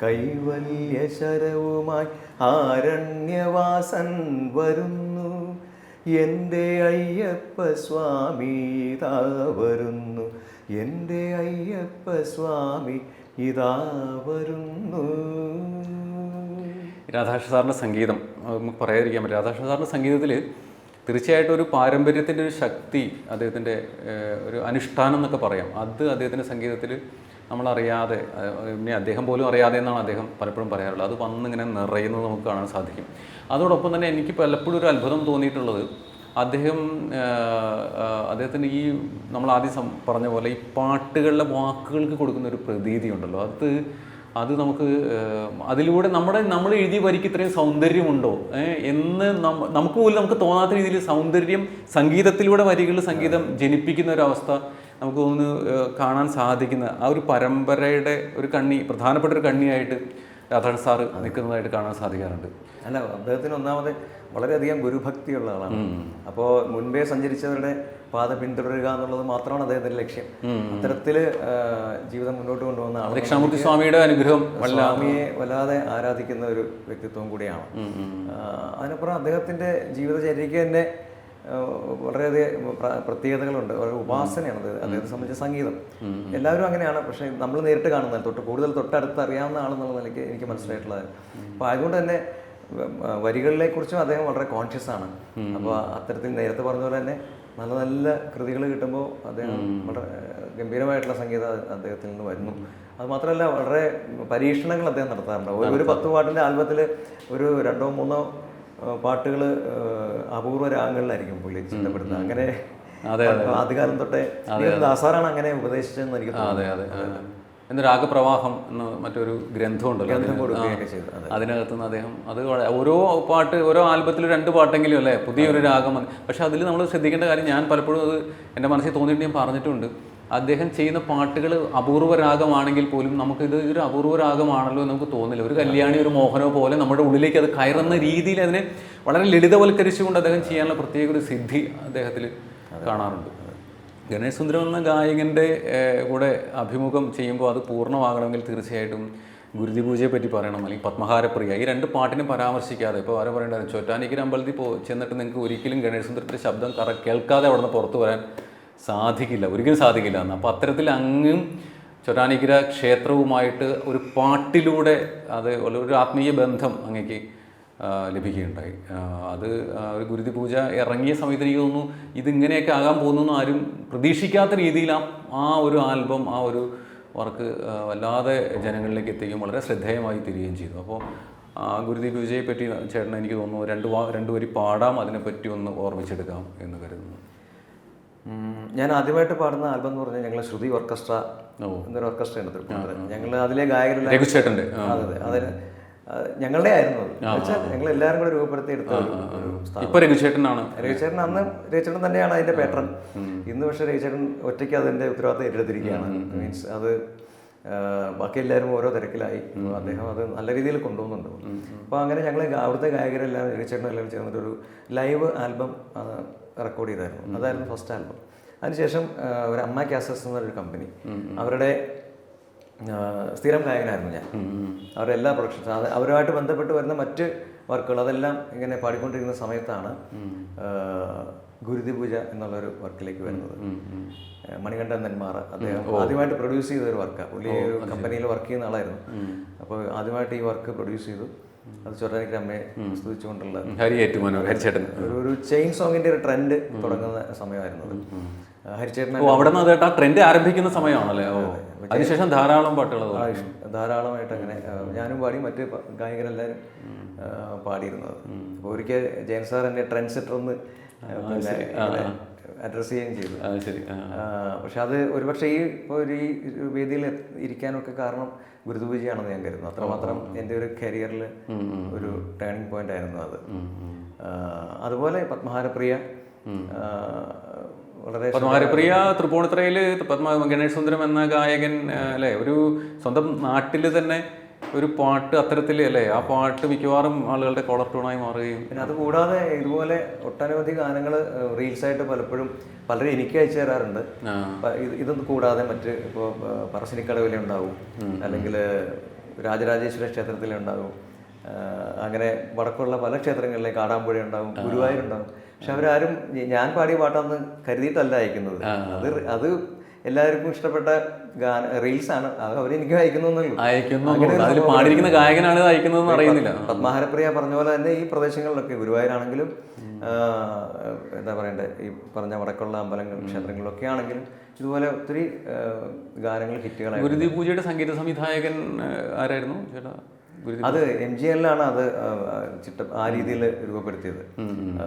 കൈവല്യ ശരവുമായി ആരണ്യവാസൻ വരുന്നു. എൻ്റെ അയ്യപ്പ സ്വാമി ഇതാ വരുന്നു. എൻ്റെ അയ്യപ്പ സ്വാമി ഇതാ വരുന്നു. രാധാകൃഷ്ണ സാറിൻ്റെ സംഗീതം നമുക്ക് പറയാതിരിക്കാൻ പറ്റും. രാധാകൃഷ്ണ സാറിൻ്റെ സംഗീതത്തിൽ തീർച്ചയായിട്ടും ഒരു പാരമ്പര്യത്തിൻ്റെ ഒരു ശക്തി, അദ്ദേഹത്തിൻ്റെ ഒരു അനുഷ്ഠാനം എന്നൊക്കെ പറയാം, അത് അദ്ദേഹത്തിൻ്റെ സംഗീതത്തിൽ നമ്മളറിയാതെ, പിന്നെ അദ്ദേഹം പോലും അറിയാതെ എന്നാണ് അദ്ദേഹം പലപ്പോഴും പറയാറുള്ളത്, അത് വന്നിങ്ങനെ നിറയുന്നത് നമുക്ക് കാണാൻ സാധിക്കും. അതോടൊപ്പം തന്നെ എനിക്ക് പലപ്പോഴും ഒരു അത്ഭുതം തോന്നിയിട്ടുള്ളത്, അദ്ദേഹത്തിന് ഈ നമ്മൾ ആദ്യം പറഞ്ഞ പോലെ ഈ പാട്ടുകളിലെ വാക്കുകൾക്ക് കൊടുക്കുന്ന ഒരു പ്രതീതി ഉണ്ടല്ലോ, അത് നമുക്ക് അതിലൂടെ നമ്മൾ എഴുതിയ വരിക്ക് ഇത്രയും സൗന്ദര്യമുണ്ടോ എന്ന് നമുക്ക് പോലും നമുക്ക് തോന്നാത്ത രീതിയിൽ സൗന്ദര്യം സംഗീതത്തിലൂടെ സംഗീതം ജനിപ്പിക്കുന്ന ഒരവസ്ഥ നമുക്ക് തോന്നുന്നു കാണാൻ സാധിക്കുന്ന ആ ഒരു പരമ്പരയുടെ ഒരു പ്രധാനപ്പെട്ട ഒരു കണ്ണിയായിട്ട് രാധാകൃഷ്ണൻ സാറ് നിൽക്കുന്നതായിട്ട് കാണാൻ സാധിക്കാറുണ്ട്. അല്ല, അദ്ദേഹത്തിന് ഒന്നാമത് വളരെയധികം ഗുരുഭക്തിയുള്ള ആളാണ്. അപ്പോൾ മുൻപേ സഞ്ചരിച്ചവരുടെ പാത പിന്തുടരുക എന്നുള്ളത് മാത്രമാണ് അദ്ദേഹത്തിന്റെ ലക്ഷ്യം. അത്തരത്തിൽ ജീവിതം മുന്നോട്ട് കൊണ്ടുവന്ന ആൾ, ദക്ഷിണാമൂർത്തി സ്വാമിയുടെ അനുഗ്രഹം, സ്വാമിയെ വല്ലാതെ ആരാധിക്കുന്ന ഒരു വ്യക്തിത്വം കൂടിയാണ്. അതിനപ്പുറം അദ്ദേഹത്തിന്റെ ജീവിതചര്യയ്ക്ക് തന്നെ വളരെയധികം പ്രത്യേകതകളുണ്ട്. വളരെ ഉപാസനയാണ് അദ്ദേഹത്തെ സംബന്ധിച്ച സംഗീതം. എല്ലാവരും അങ്ങനെയാണ്, പക്ഷേ നമ്മൾ നേരിട്ട് കാണുന്നത് കൂടുതൽ തൊട്ടടുത്ത് അറിയാവുന്ന ആളെന്നുള്ള നിലയ്ക്ക് എനിക്ക് മനസ്സിലായിട്ടുള്ളത്. അപ്പോൾ അതുകൊണ്ട് തന്നെ വരികളിനെ കുറിച്ചും അദ്ദേഹം വളരെ കോൺഷ്യസ് ആണ്. അപ്പോൾ അത്തരത്തിൽ നേരത്തെ പറഞ്ഞ പോലെ തന്നെ നല്ല നല്ല കൃതികൾ കിട്ടുമ്പോൾ അദ്ദേഹം വളരെ ഗംഭീരമായിട്ടുള്ള സംഗീതം അദ്ദേഹത്തിൽ നിന്ന് വരുന്നു. അതുമാത്രമല്ല, വളരെ പരീക്ഷണങ്ങൾ അദ്ദേഹം നടത്താറുണ്ട്. ഒരു 10 പാട്ടിൻ്റെ ആൽബത്തിൽ ഒരു 2-3 പാട്ടുകൾ അപൂർവ രാഗങ്ങളിലായിരിക്കും പുള്ളി ചിന്തപ്പെടുന്നത്. അങ്ങനെ ആദ്യകാലം തൊട്ടേ ദാസാറാണ് അങ്ങനെ ഉപദേശിച്ചതെന്ന് എനിക്ക് തോന്നുന്നു. എന്ന് രാഗപ്രവാഹം എന്ന മറ്റൊരു ഗ്രന്ഥമുണ്ടല്ലോ, അതിനകത്ത് നിന്ന് അദ്ദേഹം ഓരോ ആൽബത്തിൽ 2 പാട്ടെങ്കിലും അല്ലേ പുതിയൊരു രാഗം. പക്ഷെ അതിൽ നമ്മൾ ശ്രദ്ധിക്കേണ്ട കാര്യം, ഞാൻ പലപ്പോഴും അത് എൻ്റെ മനസ്സിൽ തോന്നിയിട്ട് ഞാൻ പറഞ്ഞിട്ടുണ്ട്, അദ്ദേഹം ചെയ്യുന്ന പാട്ടുകൾ അപൂർവ രാഗമാണെങ്കിൽ പോലും നമുക്കിത് ഒരു അപൂർവ രാഗമാണല്ലോ എന്ന് നമുക്ക് തോന്നില്ല. ഒരു കല്യാണി, ഒരു മോഹനോ പോലെ നമ്മുടെ ഉള്ളിലേക്ക് അത് കയറുന്ന രീതിയിൽ അതിനെ വളരെ ലളിതവൽക്കരിച്ചുകൊണ്ട് അദ്ദേഹം ചെയ്യാനുള്ള പ്രത്യേക ഒരു സിദ്ധി അദ്ദേഹത്തിൽ കാണാറുണ്ട്. ഗണേഷ് സുന്ദരം എന്ന ഗായകൻ്റെ കൂടെ അഭിമുഖം ചെയ്യുമ്പോൾ അത് പൂർണ്ണമാകണമെങ്കിൽ തീർച്ചയായിട്ടും ഗുരുതി പൂജയെ പറ്റി പറയണം, അല്ലെങ്കിൽ പത്മഹാരപ്രിയ, ഈ രണ്ട് പാട്ടിനെ പരാമർശിക്കാതെ ഇപ്പോൾ ആരോ പറയേണ്ടത് ചോറ്റാനിക്കര അമ്പലത്തിൽ ചെന്നിട്ട് നിങ്ങൾക്ക് ഒരിക്കലും ഗണേശ് സുന്ദരത്തിൻ്റെ ശബ്ദം കേൾക്കാതെ അവിടെ നിന്ന് പുറത്ത് വരാൻ സാധിക്കില്ല, ഒരിക്കലും സാധിക്കില്ല എന്ന്. അപ്പോൾ അത്തരത്തിൽ അങ്ങും ചോറ്റാനിക്കര ക്ഷേത്രവുമായിട്ട് ഒരു പാട്ടിലൂടെ അത് ഒരു ആത്മീയ ബന്ധം അങ്ങേക്ക് ലഭിക്കുകയുണ്ടായി. അത് ഒരു ഗുരുതി പൂജ ഇറങ്ങിയ സമയത്ത് എനിക്ക് തോന്നുന്നു ഇതിങ്ങനെയൊക്കെ ആകാൻ പോകുന്നു ആരും പ്രതീക്ഷിക്കാത്ത രീതിയിൽ ആ ഒരു ആൽബം, ആ ഒരു വർക്ക് വല്ലാതെ ജനങ്ങളിലേക്ക് എത്തിക്കുകയും വളരെ ശ്രദ്ധേയമായി തീരുകയും ചെയ്തു. അപ്പോൾ ആ ഗുരുതി പൂജയെ പറ്റി ചേട്ടൻ എനിക്ക് തോന്നുന്നു രണ്ട് വരി പാടാം, അതിനെപ്പറ്റി ഒന്ന് ഓർമ്മിച്ചെടുക്കാം എന്ന് കരുതുന്നു. ഞാൻ ആദ്യമായിട്ട് പാടുന്ന ആൽബം എന്ന് പറഞ്ഞാൽ ഞങ്ങൾ ശ്രുതി ഓർക്കസ്ട്ര എന്നൊരു ഓർക്കസ്ട്ര ഉണ്ട്. ഞങ്ങൾ അതിലെ ഗായകരെല്ലാം രഘുചേട്ടൻ്റെ അതെ അതിന് ഞങ്ങളുടെ ആയിരുന്നു അത്. ഞങ്ങൾ എല്ലാവരും കൂടെ രൂപപ്പെടുത്തി എടുത്ത ഇപ്പൊ രഘുചേട്ടനാണ്. രഘുചേട്ടൻ അന്ന് രഘുചേട്ടൻ തന്നെയാണ് അതിന്റെ പാറ്റേൺ. ഇന്ന് പക്ഷേ രഘുചേട്ടൻ ഒറ്റയ്ക്ക് അതിന്റെ ഉത്തരവാദിത്തം ഏറ്റെടുത്തിരിക്കുകയാണ്. മീൻസ് അത് ബാക്കി എല്ലാവരും ഓരോ തിരക്കിലായി. അദ്ദേഹം അത് നല്ല രീതിയിൽ കൊണ്ടുപോകുന്നുണ്ട്. അപ്പോൾ അങ്ങനെ ഞങ്ങൾ അവിടുത്തെ ഗായകരെല്ലാം രഘുചേട്ടനും എല്ലാവരും ചേർന്നിട്ടൊരു ലൈവ് ആൽബം റെക്കോർഡ് ചെയ്തായിരുന്നു. അതായിരുന്നു ഫസ്റ്റ് ആൽബം. അതിനുശേഷം ഒരു അമ്മ കാസറ്റ്സ് എന്നൊരു കമ്പനി, അവരുടെ സ്ഥിരം ഗായകനായിരുന്നു ഞാൻ. അവരുടെ എല്ലാ പ്രൊഡക്ഷൻസ് അവരുമായിട്ട് ബന്ധപ്പെട്ട് വരുന്ന മറ്റ് വർക്കുകൾ അതെല്ലാം ഇങ്ങനെ പാടിക്കൊണ്ടിരിക്കുന്ന സമയത്താണ് ഗുരുതി പൂജ എന്നുള്ളൊരു വർക്കിലേക്ക് വരുന്നത്. മണികണ്ഠൻ നെന്മാറ അദ്ദേഹം ആദ്യമായിട്ട് പ്രൊഡ്യൂസ് ചെയ്ത ഒരു വർക്കാണ്. പുള്ളി ഒരു കമ്പനിയിൽ വർക്ക് ചെയ്യുന്ന ആളായിരുന്നു. അപ്പോൾ ആദ്യമായിട്ട് ഈ വർക്ക് പ്രൊഡ്യൂസ് ചെയ്തു. അത് ചോറ്റാനിക്കര അമ്മയെ സ്തുതിച്ചുകൊണ്ടുള്ള ഒരു ചെയിൻ സോങ്ങിന്റെ ഒരു ട്രെൻഡ് തുടങ്ങുന്ന സമയമായിരുന്നത്. ഹരിചേട്ടൻ ആ ട്രെൻഡ് ആരംഭിക്കുന്ന സമയമാണല്ലേ. അതിനുശേഷം ധാരാളം പാട്ടുകൾ ധാരാളമായിട്ട് അങ്ങനെ ഞാനും പാടി, മറ്റ് ഗായകരെല്ലാവരും പാടിയിരുന്നത്. അപ്പോൾ ഒരിക്കൽ ജയൻ സാർ എന്നെ ട്രെൻഡ് സെറ്റർ ഒന്ന് അഡ്രസ് ചെയ്യുകയും ചെയ്തു. പക്ഷെ അത് ഒരുപക്ഷെ ഇപ്പോൾ ഈ വേദിയിൽ ഇരിക്കാനൊക്കെ കാരണം ഗുരുതി പൂജയാണെന്ന് ഞാൻ കരുതുന്നു. അത്രമാത്രം എൻ്റെ ഒരു കരിയറിൽ ഒരു ടേണിംഗ് പോയിന്റ് ആയിരുന്നു അത്. അതുപോലെ പത്മഹാരപ്രിയ വളരെ പത്മഹാരപ്രിയ തൃപ്പൂണിത്തുറയിൽ ഗണേശ് സുന്ദരം എന്ന ഗായകൻ അല്ലേ, ഒരു സ്വന്തം നാട്ടിൽ തന്നെ ഒരു പാട്ട് അത്തരത്തിൽ അല്ലേ, ആ പാട്ട് മിക്കവാറും ആളുകളുടെ കോളർ ടൂണായി മാറുകയും. പിന്നെ അതുകൂടാതെ ഇതുപോലെ ഒട്ടനവധി ഗാനങ്ങൾ റീൽസായിട്ട് പലപ്പോഴും പലരും എനിക്ക് അയച്ചു തരാറുണ്ട്. ഇതൊന്നും കൂടാതെ മറ്റ് ഇപ്പോൾ പറശ്ശിനിക്കടവിലെ ഉണ്ടാവും, അല്ലെങ്കിൽ രാജരാജേശ്വര ക്ഷേത്രത്തിലെ ഉണ്ടാവും, അങ്ങനെ വടക്കുള്ള പല ക്ഷേത്രങ്ങളിലെ കാടാമ്പുഴ ഉണ്ടാവും, ഗുരുവായൂരുണ്ടാവും. പക്ഷെ അവരാരും ഞാൻ പാടിയ പാട്ടാന്ന് കരുതിയിട്ടല്ല അയക്കുന്നത്. അത് എല്ലാവർക്കും ഇഷ്ടപ്പെട്ട റീൽസ് ആണ്. അത് അവരെനിക്ക് പാടിയിരിക്കുന്ന ഗായകനാണ് അയക്കുന്നതെന്ന് അറിയുന്നില്ല. പത്മഹാരപ്രിയ പറഞ്ഞ പോലെ തന്നെ ഈ പ്രദേശങ്ങളിലൊക്കെ ഗുരുവായൂരാണെങ്കിലും എന്താ പറയണ്ടേ, ഈ പറഞ്ഞ വടക്കുള്ള അമ്പലങ്ങൾ ക്ഷേത്രങ്ങളിലൊക്കെ ആണെങ്കിലും ഇതുപോലെ ഒത്തിരി ഗാനങ്ങൾ ഹിറ്റുകളായി. ഗുരുതി പൂജയുടെ സംഗീത സംവിധായകൻ ആരായിരുന്നു ചേട്ടാ? അത് MGL-ലാണ് അത് ആ രീതിയിൽ രൂപപ്പെടുത്തിയത്.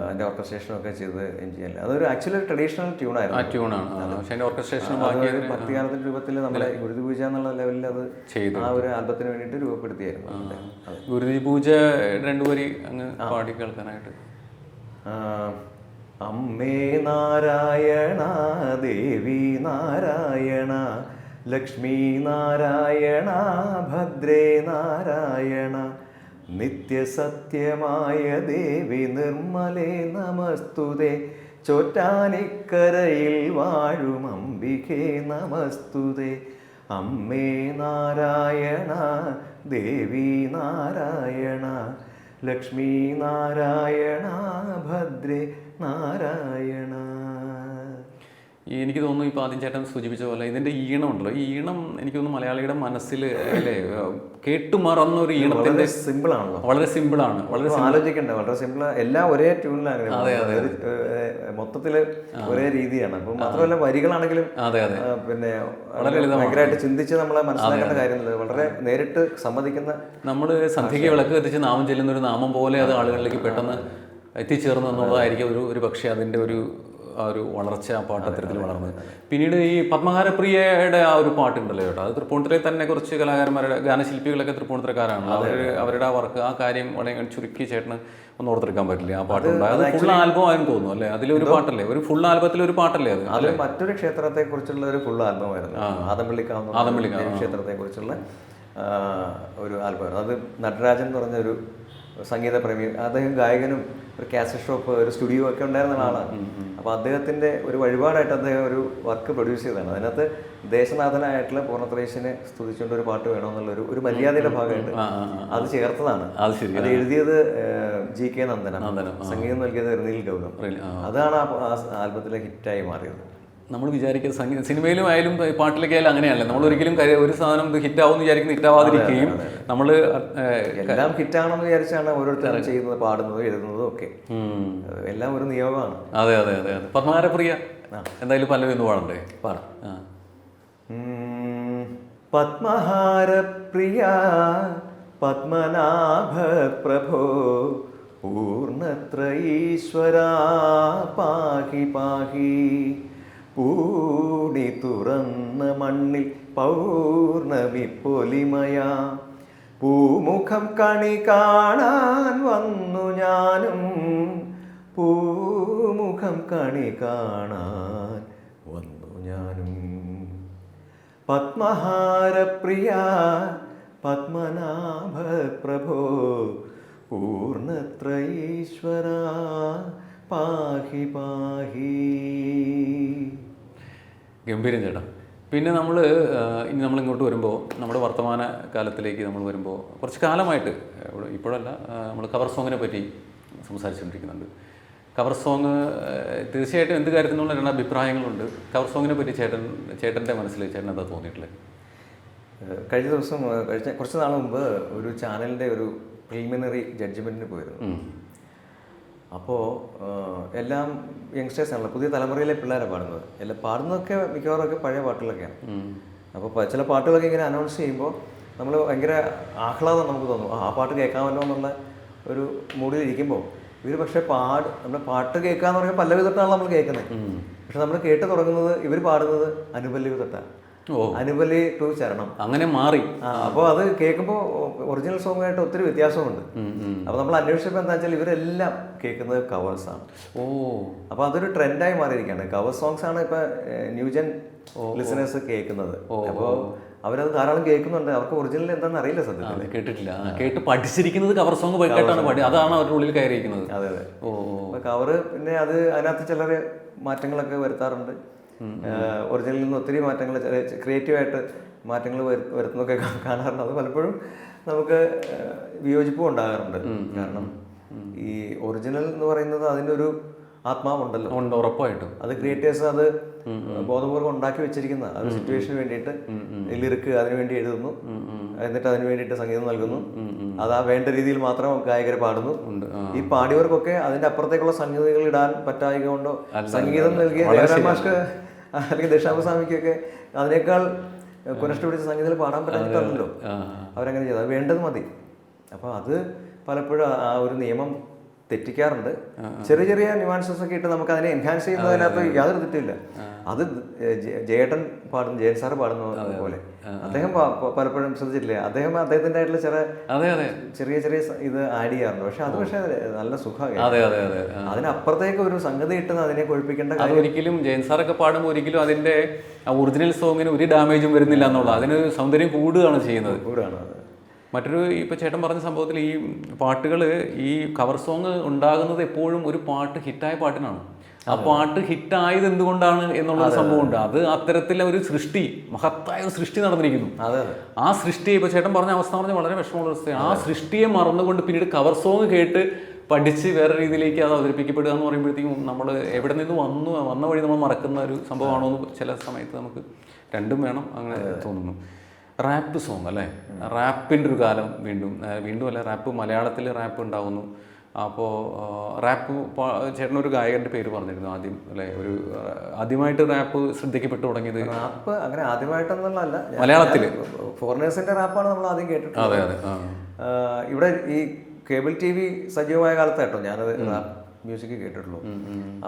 അതിന്റെ ഓർക്കസ്ട്രേഷനൊക്കെ ചെയ്തത് MGL. അതൊരു ആക്ച്വലി ട്രഡീഷണൽ ട്യൂണായിരുന്നു. ഭക്തിഗാനത്തിന്റെ രൂപത്തിൽ നമ്മളെ ഗുരുതി പൂജ എന്നുള്ള ലെവലിൽ അത് ആ ഒരു ആൽബത്തിന് വേണ്ടിയിട്ട് രൂപപ്പെടുത്തിയായിരുന്നു. ഗുരുതി പൂജ രണ്ടുപേരി അങ്ങ് പാടി കേൾക്കാനായിട്ട്. അമ്മേ നാരായണ ദേവി നാരായണ ലക്ഷ്മീ നാരായണ ഭദ്രേ നാരായണ നിത്യസത്യമായ ദേവി നിർമ്മലേ നമസ്തുതേ ചോറ്റാനിക്കരയിൽ വാഴും അംബികേ നമസ്തുതേ അമ്മേ നാരായണ ദേവി നാരായണ ലക്ഷ്മീ നാരായണ ഭദ്രേ നാരായണ. എനിക്ക് തോന്നുന്നു ഇപ്പോൾ ആദ്യം ചേട്ടൻ സൂചിപ്പിച്ച പോലെ ഇതിൻ്റെ ഈണം ഉണ്ടല്ലോ, ഈ ഈണം എനിക്ക് തോന്നുന്നു മലയാളിയുടെ മനസ്സിൽ അല്ലേ കേട്ടുമറന്ന ഒരു ഈണത്തിൻ്റെ സിമ്പിളാണല്ലോ, വളരെ സിമ്പിളാണ്, വളരെ ആലോചിക്കണ്ട, വളരെ സിമ്പിൾ, എല്ലാം ഒരേ ട്യൂണിലാണ്, മൊത്തത്തിൽ ഒരേ രീതിയാണ്. അപ്പം മാത്രമല്ല വരികളാണെങ്കിലും പിന്നെ ഭയങ്കരമായിട്ട് ചിന്തിച്ച് നമ്മളെ മനസ്സിലാക്കേണ്ട കാര്യമില്ല, വളരെ നേരിട്ട് സമ്മതിക്കുന്ന. നമ്മൾ സന്ധ്യയ്ക്ക് വിളക്ക് കത്തിച്ച് നാമം ചെല്ലുന്ന ഒരു നാമം പോലെ അത് ആളുകളിലേക്ക് പെട്ടെന്ന് എത്തിച്ചേർന്നു എന്നുള്ളതായിരിക്കും ഒരു പക്ഷേ അതിൻ്റെ ആ ഒരു വളർച്ച, ആ പാട്ട് അത്തരത്തിൽ വളർന്നത്. പിന്നീട് ഈ പത്മഹാരപ്രിയയുടെ ആ ഒരു പാട്ടുണ്ടല്ലോ ചേട്ടാ, അത് തൃപ്പൂണിത്തുറയിൽ തന്നെ കുറച്ച് കലാകാരന്മാരുടെ ഗാനശില്പികളൊക്കെ തൃപ്പൂണിത്തുറക്കാരാണ്. അവരുടെ ആ വർക്ക്, ആ കാര്യം വളരെ ചുരുക്കി ചേട്ടന് ഒന്ന് ഓർത്തെടുക്കാൻ പറ്റില്ല. ആ പാട്ടുണ്ട്, അത് ഫുൾ ആൽബം ആയിരുന്നു തോന്നുന്നു അല്ലേ, അതിലൊരു പാട്ടല്ലേ, ഒരു ഫുൾ ആൽബത്തിൽ ഒരു പാട്ടല്ലേ അത് മറ്റൊരു ക്ഷേത്രത്തെ കുറിച്ചുള്ള ഒരു ഫുൾ ആൽബമായിരുന്നു. ആദംപള്ളിക്കാവ് ക്ഷേത്രത്തെ കുറിച്ചുള്ള ഒരു ആൽബമായിരുന്നു. അത് നടരാജൻ എന്ന് പറഞ്ഞൊരു സംഗീതപ്രേമി, അദ്ദേഹം ഗായകനും ഒരു കാസറ്റ് ഷോപ്പ്, ഒരു സ്റ്റുഡിയോ ഒക്കെ ഉണ്ടായിരുന്ന ആളാണ്. അപ്പോൾ അദ്ദേഹത്തിൻ്റെ ഒരു വഴിപാടായിട്ട് അദ്ദേഹം ഒരു വർക്ക് പ്രൊഡ്യൂസ് ചെയ്തതാണ്. അതിനകത്ത് ദേശനാഥനായിട്ടുള്ള പൂർണ്ണത്രേശിനെ സ്തുതിച്ചുകൊണ്ട് ഒരു പാട്ട് വേണമെന്നുള്ള ഒരു മര്യാദയുടെ ഭാഗമായിട്ട് അത് ചേർത്തതാണ്. അത് എഴുതിയത് GK നന്ദനം, സംഗീതം നൽകിയത് റിനിൽ ഗൗതം. അതാണ് ആ ആൽബത്തിലെ ഹിറ്റായി മാറിയത്. നമ്മൾ വിചാരിക്കുന്ന സിനിമയിലും ആയാലും പാട്ടിലൊക്കെ ആയാലും അങ്ങനെയല്ല. നമ്മൾ ഒരിക്കലും ഒരു സാധനം ഹിറ്റാവുമെന്ന് വിചാരിക്കുന്ന ഹിറ്റാവാതിരിക്കുകയും നമ്മൾ എല്ലാം ഹിറ്റാണെന്ന് വിചാരിച്ചാണ് ഓരോരുത്തരും ചെയ്യുന്നത്, പാടുന്നതും എഴുതുന്നതും ഒക്കെ. എല്ലാം ഒരു നിയോഗമാണ്. അതെ അതെ അതെ അതെ. പത്മനാഭപ്രിയ എന്തായാലും പല്ലവി ഒന്ന് പാടണ്ടേ? പാടാം. പത്മഹാരപ്രിയ പത്മനാഭ പ്രഭോ പൂർണ്ണത്ര ഈശ്വരാ പാഹി പാഹി. പൂടി തുറന്ന മണ്ണിൽ പൗർണമി പൊലിമയ പൂമുഖം കണി കാണാൻ വന്നു ഞാനും. പൂമുഖം കണി കാണാൻ വന്നു ഞാനും. പത്മഹാരപ്രിയ പത്മനാഭ പ്രഭോ പൂർണ്ണത്ര ഈശ്വരാ പാഹി പാഹി. ഗംഭീരം ചേട്ടാ. പിന്നെ ഇനി നമ്മളിങ്ങോട്ട് വരുമ്പോൾ നമ്മുടെ വർത്തമാന കാലത്തിലേക്ക് നമ്മൾ വരുമ്പോൾ കുറച്ച് കാലമായിട്ട് ഇപ്പോഴല്ല, നമ്മൾ കവർ സോങ്ങിനെ പറ്റി സംസാരിച്ചുകൊണ്ടിരിക്കുന്നുണ്ട്. കവർ സോങ് തീർച്ചയായിട്ടും എന്ത് കാര്യത്തിനുള്ള രണ്ട് അഭിപ്രായങ്ങളുണ്ട്. കവർ സോങ്ങിനെ പറ്റി ചേട്ടൻ്റെ മനസ്സിൽ ചേട്ടൻ എന്താ തോന്നിയിട്ടുള്ളത്? കഴിഞ്ഞ ദിവസം കുറച്ച് നാൾ മുമ്പ് ഒരു ചാനലിൻ്റെ ഒരു പ്രിലിമിനറി ജഡ്ജ്മെൻറ്റിന് പോയിരുന്നു. അപ്പോൾ എല്ലാം യങ്സ്റ്റേഴ്സാണല്ലോ, പുതിയ തലമുറയിലെ പിള്ളേരാണ് പാടുന്നത്. എല്ലാം പാടുന്നതൊക്കെ മിക്കവാറൊക്കെ പഴയ പാട്ടുകളൊക്കെയാണ്. അപ്പോൾ ചില പാട്ടുകളൊക്കെ ഇങ്ങനെ അനൗൺസ് ചെയ്യുമ്പോൾ നമ്മൾ ഭയങ്കര ആഹ്ലാദം നമുക്ക് തോന്നും, ആ പാട്ട് കേൾക്കാമല്ലോ എന്നുള്ള ഒരു മൂഡിലിരിക്കുമ്പോൾ ഇവർ പക്ഷേ നമ്മുടെ പാട്ട് കേൾക്കാന്ന് പറയുമ്പോൾ പല്ലവി തൊട്ടാണ് നമ്മൾ കേൾക്കുന്നത്. പക്ഷെ നമ്മൾ കേട്ട് തുടങ്ങുന്നത് ഇവർ പാടുന്നത് അനുപല്ലവി തൊട്ടാണ്. അനുപല്ലി ടു ചരണം അങ്ങനെ മാറി. അപ്പോൾ അത് കേൾക്കുമ്പോൾ ഒറിജിനൽ സോങ്ങായിട്ട് ഒത്തിരി വ്യത്യാസമുണ്ട്. അപ്പോൾ നമ്മൾ അന്വേഷിച്ചപ്പോൾ എന്താ വെച്ചാൽ ഇവരെല്ലാം കേൾക്കുന്നത് കവേഴ്സാണ്. അപ്പോൾ അതൊരു ട്രെൻഡായി മാറിയിരിക്കുകയാണ്. കവർ സോങ്സ് ആണ് ഇപ്പം ന്യൂജൻ ലിസണേഴ്സ് കേൾക്കുന്നത്. അപ്പോൾ അവരത് ധാരാളം കേൾക്കുന്നുണ്ട്. അവർക്ക് ഒറിജിനൽ എന്താണെന്ന് അറിയില്ല, സത്യത്തിൽ കേട്ടിട്ടില്ല. കേട്ട് പഠിച്ചിരിക്കുന്നത് കവർ സോങ് കേട്ടാണ് അതാണ് അവരുടെ ഉള്ളിൽ കയറിയിരിക്കുന്നത്. അതെ അതെ. അപ്പോൾ കവറ് പിന്നെ അതിനകത്ത് ചിലർ മാറ്റങ്ങളൊക്കെ വരുത്താറുണ്ട്. ഒറിജിനലിൽ നിന്ന് ഒത്തിരി മാറ്റങ്ങൾ, ക്രിയേറ്റീവായിട്ട് മാറ്റങ്ങൾ വരുത്തുന്നതൊക്കെ കാണാറുണ്ട്. അത് പലപ്പോഴും നമുക്ക് വിയോജിപ്പും ഉണ്ടാകാറുണ്ട്. കാരണം ഈ ഒറിജിനൽ എന്ന് പറയുന്നത് അതിൻ്റെ ഒരു ആത്മാവുണ്ടല്ലോ. ഉറപ്പായിട്ടും അത് ക്രിയേറ്റേഴ്സ് അത് ബോധപൂർവ്വം ഉണ്ടാക്കി വെച്ചിരിക്കുന്ന ഒരു സിറ്റുവേഷന് വേണ്ടിയിട്ട് ലിറിക്ക് അതിനു വേണ്ടി എഴുതുന്നു, എന്നിട്ട് അതിന് വേണ്ടിയിട്ട് സംഗീതം നൽകുന്നു. അത് ആ വേണ്ട രീതിയിൽ മാത്രം ഗായകർ പാടുന്നു. ഈ പാടിയവർക്കൊക്കെ അതിന്റെ അപ്പുറത്തേക്കുള്ള സംഗീതങ്ങൾ ഇടാൻ പറ്റായിക കൊണ്ടോ സംഗീതം നൽകിയ ദേവരാം മാഷ്ക്ക് അല്ലെങ്കിൽ ദശാമസ്വാമിക്കൊക്കെ അതിനേക്കാൾ കുരഷ്ട പിടിച്ച സംഗീതത്തിൽ പാടാൻ പറ്റാത്തല്ലോ അവരങ്ങനെ ചെയ്തത്. അത് വേണ്ടത് മതി. അപ്പോൾ അത് പലപ്പോഴും ആ ഒരു നിയമം തെറ്റിക്കാറുണ്ട്. ചെറിയ ചെറിയ ന്യൂവാൻസസ് ഒക്കെ ഇട്ട് നമുക്ക് അതിനെ എൻഹാൻസ് ചെയ്യുന്നതിനകത്ത് യാതൊരു തെറ്റില്ല. അത് ജയൻ സാറ് പാടുന്ന പോലെ അദ്ദേഹം പലപ്പോഴും ശ്രദ്ധിച്ചിട്ടില്ലേ, അദ്ദേഹത്തിന്റെ ആയിട്ടുള്ള ചെറിയ ചെറിയ ഇത് ആഡ് ചെയ്യാറുണ്ട്. പക്ഷെ അത് നല്ല സുഖമാണ്. അതിനപ്പുറത്തേക്ക് ഒരു സംഗതി ഇട്ടെന്ന് അതിനെ കൊഴിപ്പിക്കേണ്ട കാര്യം ഒരിക്കലും ജയൻ സാറൊക്കെ പാടുമ്പോൾ ഒരിക്കലും അതിന്റെ ഒറിജിനൽ സോങ്ങിന് ഒരു ഡാമേജും വരുന്നില്ല എന്നുള്ള അതിന് സൗന്ദര്യം കൂടുകയാണ് ചെയ്യുന്നത്. മറ്റൊരു ഇപ്പോൾ ചേട്ടൻ പറഞ്ഞ സംഭവത്തിൽ ഈ പാട്ടുകൾ, ഈ കവർ സോങ് ഉണ്ടാകുന്നത് എപ്പോഴും ഒരു പാട്ട് ഹിറ്റായ പാട്ടിനാണ്. ആ പാട്ട് ഹിറ്റായത് എന്തുകൊണ്ടാണ് എന്നുള്ളൊരു സംഭവമുണ്ട്. അത് അത്തരത്തിലെ ഒരു സൃഷ്ടി, മഹത്തായ ഒരു സൃഷ്ടി നടന്നിരിക്കുന്നു. ആ സൃഷ്ടിയെ ഇപ്പോൾ ചേട്ടൻ പറഞ്ഞ അവസ്ഥ പറഞ്ഞാൽ വളരെ വിഷമമുള്ള അവസ്ഥയാണ്. ആ സൃഷ്ടിയെ മറന്നുകൊണ്ട് പിന്നീട് കവർ സോങ് കേട്ട് പഠിച്ച് വേറെ രീതിയിലേക്ക് അത് അവതരിപ്പിക്കപ്പെടുക എന്ന് പറയുമ്പോഴത്തേക്കും നമ്മൾ എവിടെ നിന്ന് വന്ന വഴി നമ്മൾ മറക്കുന്ന ഒരു സംഭവമാണോ എന്ന് ചില സമയത്ത് നമുക്ക് രണ്ടും വേണം അങ്ങനെ തോന്നുന്നു. റാപ്പ് സോങ് അല്ലേ, റാപ്പിൻ്റെ ഒരു കാലം വീണ്ടും അല്ല, റാപ്പ് മലയാളത്തിൽ റാപ്പ് ഉണ്ടാകുന്നു. അപ്പോൾ റാപ്പ് ചേട്ടനൊരു ഗായകൻ്റെ പേര് പറഞ്ഞിരുന്നു ആദ്യം അല്ലേ, ഒരു ആദ്യമായിട്ട് റാപ്പ് ശ്രദ്ധിക്കപ്പെട്ടു തുടങ്ങിയത്. റാപ്പ് അങ്ങനെ ആദ്യമായിട്ടൊന്നുമല്ല, മലയാളത്തിൽ ഫോറിനേഴ്സിൻ്റെ റാപ്പാണ് നമ്മൾ ആദ്യം കേട്ടിട്ടുള്ളത്. അതെ അതെ. ഇവിടെ ഈ കേബിൾ TV സജീവമായ കാലത്തായിട്ടോ ഞാനത് റാപ്പ് മ്യൂസിക് കേട്ടിട്ടുള്ളൂ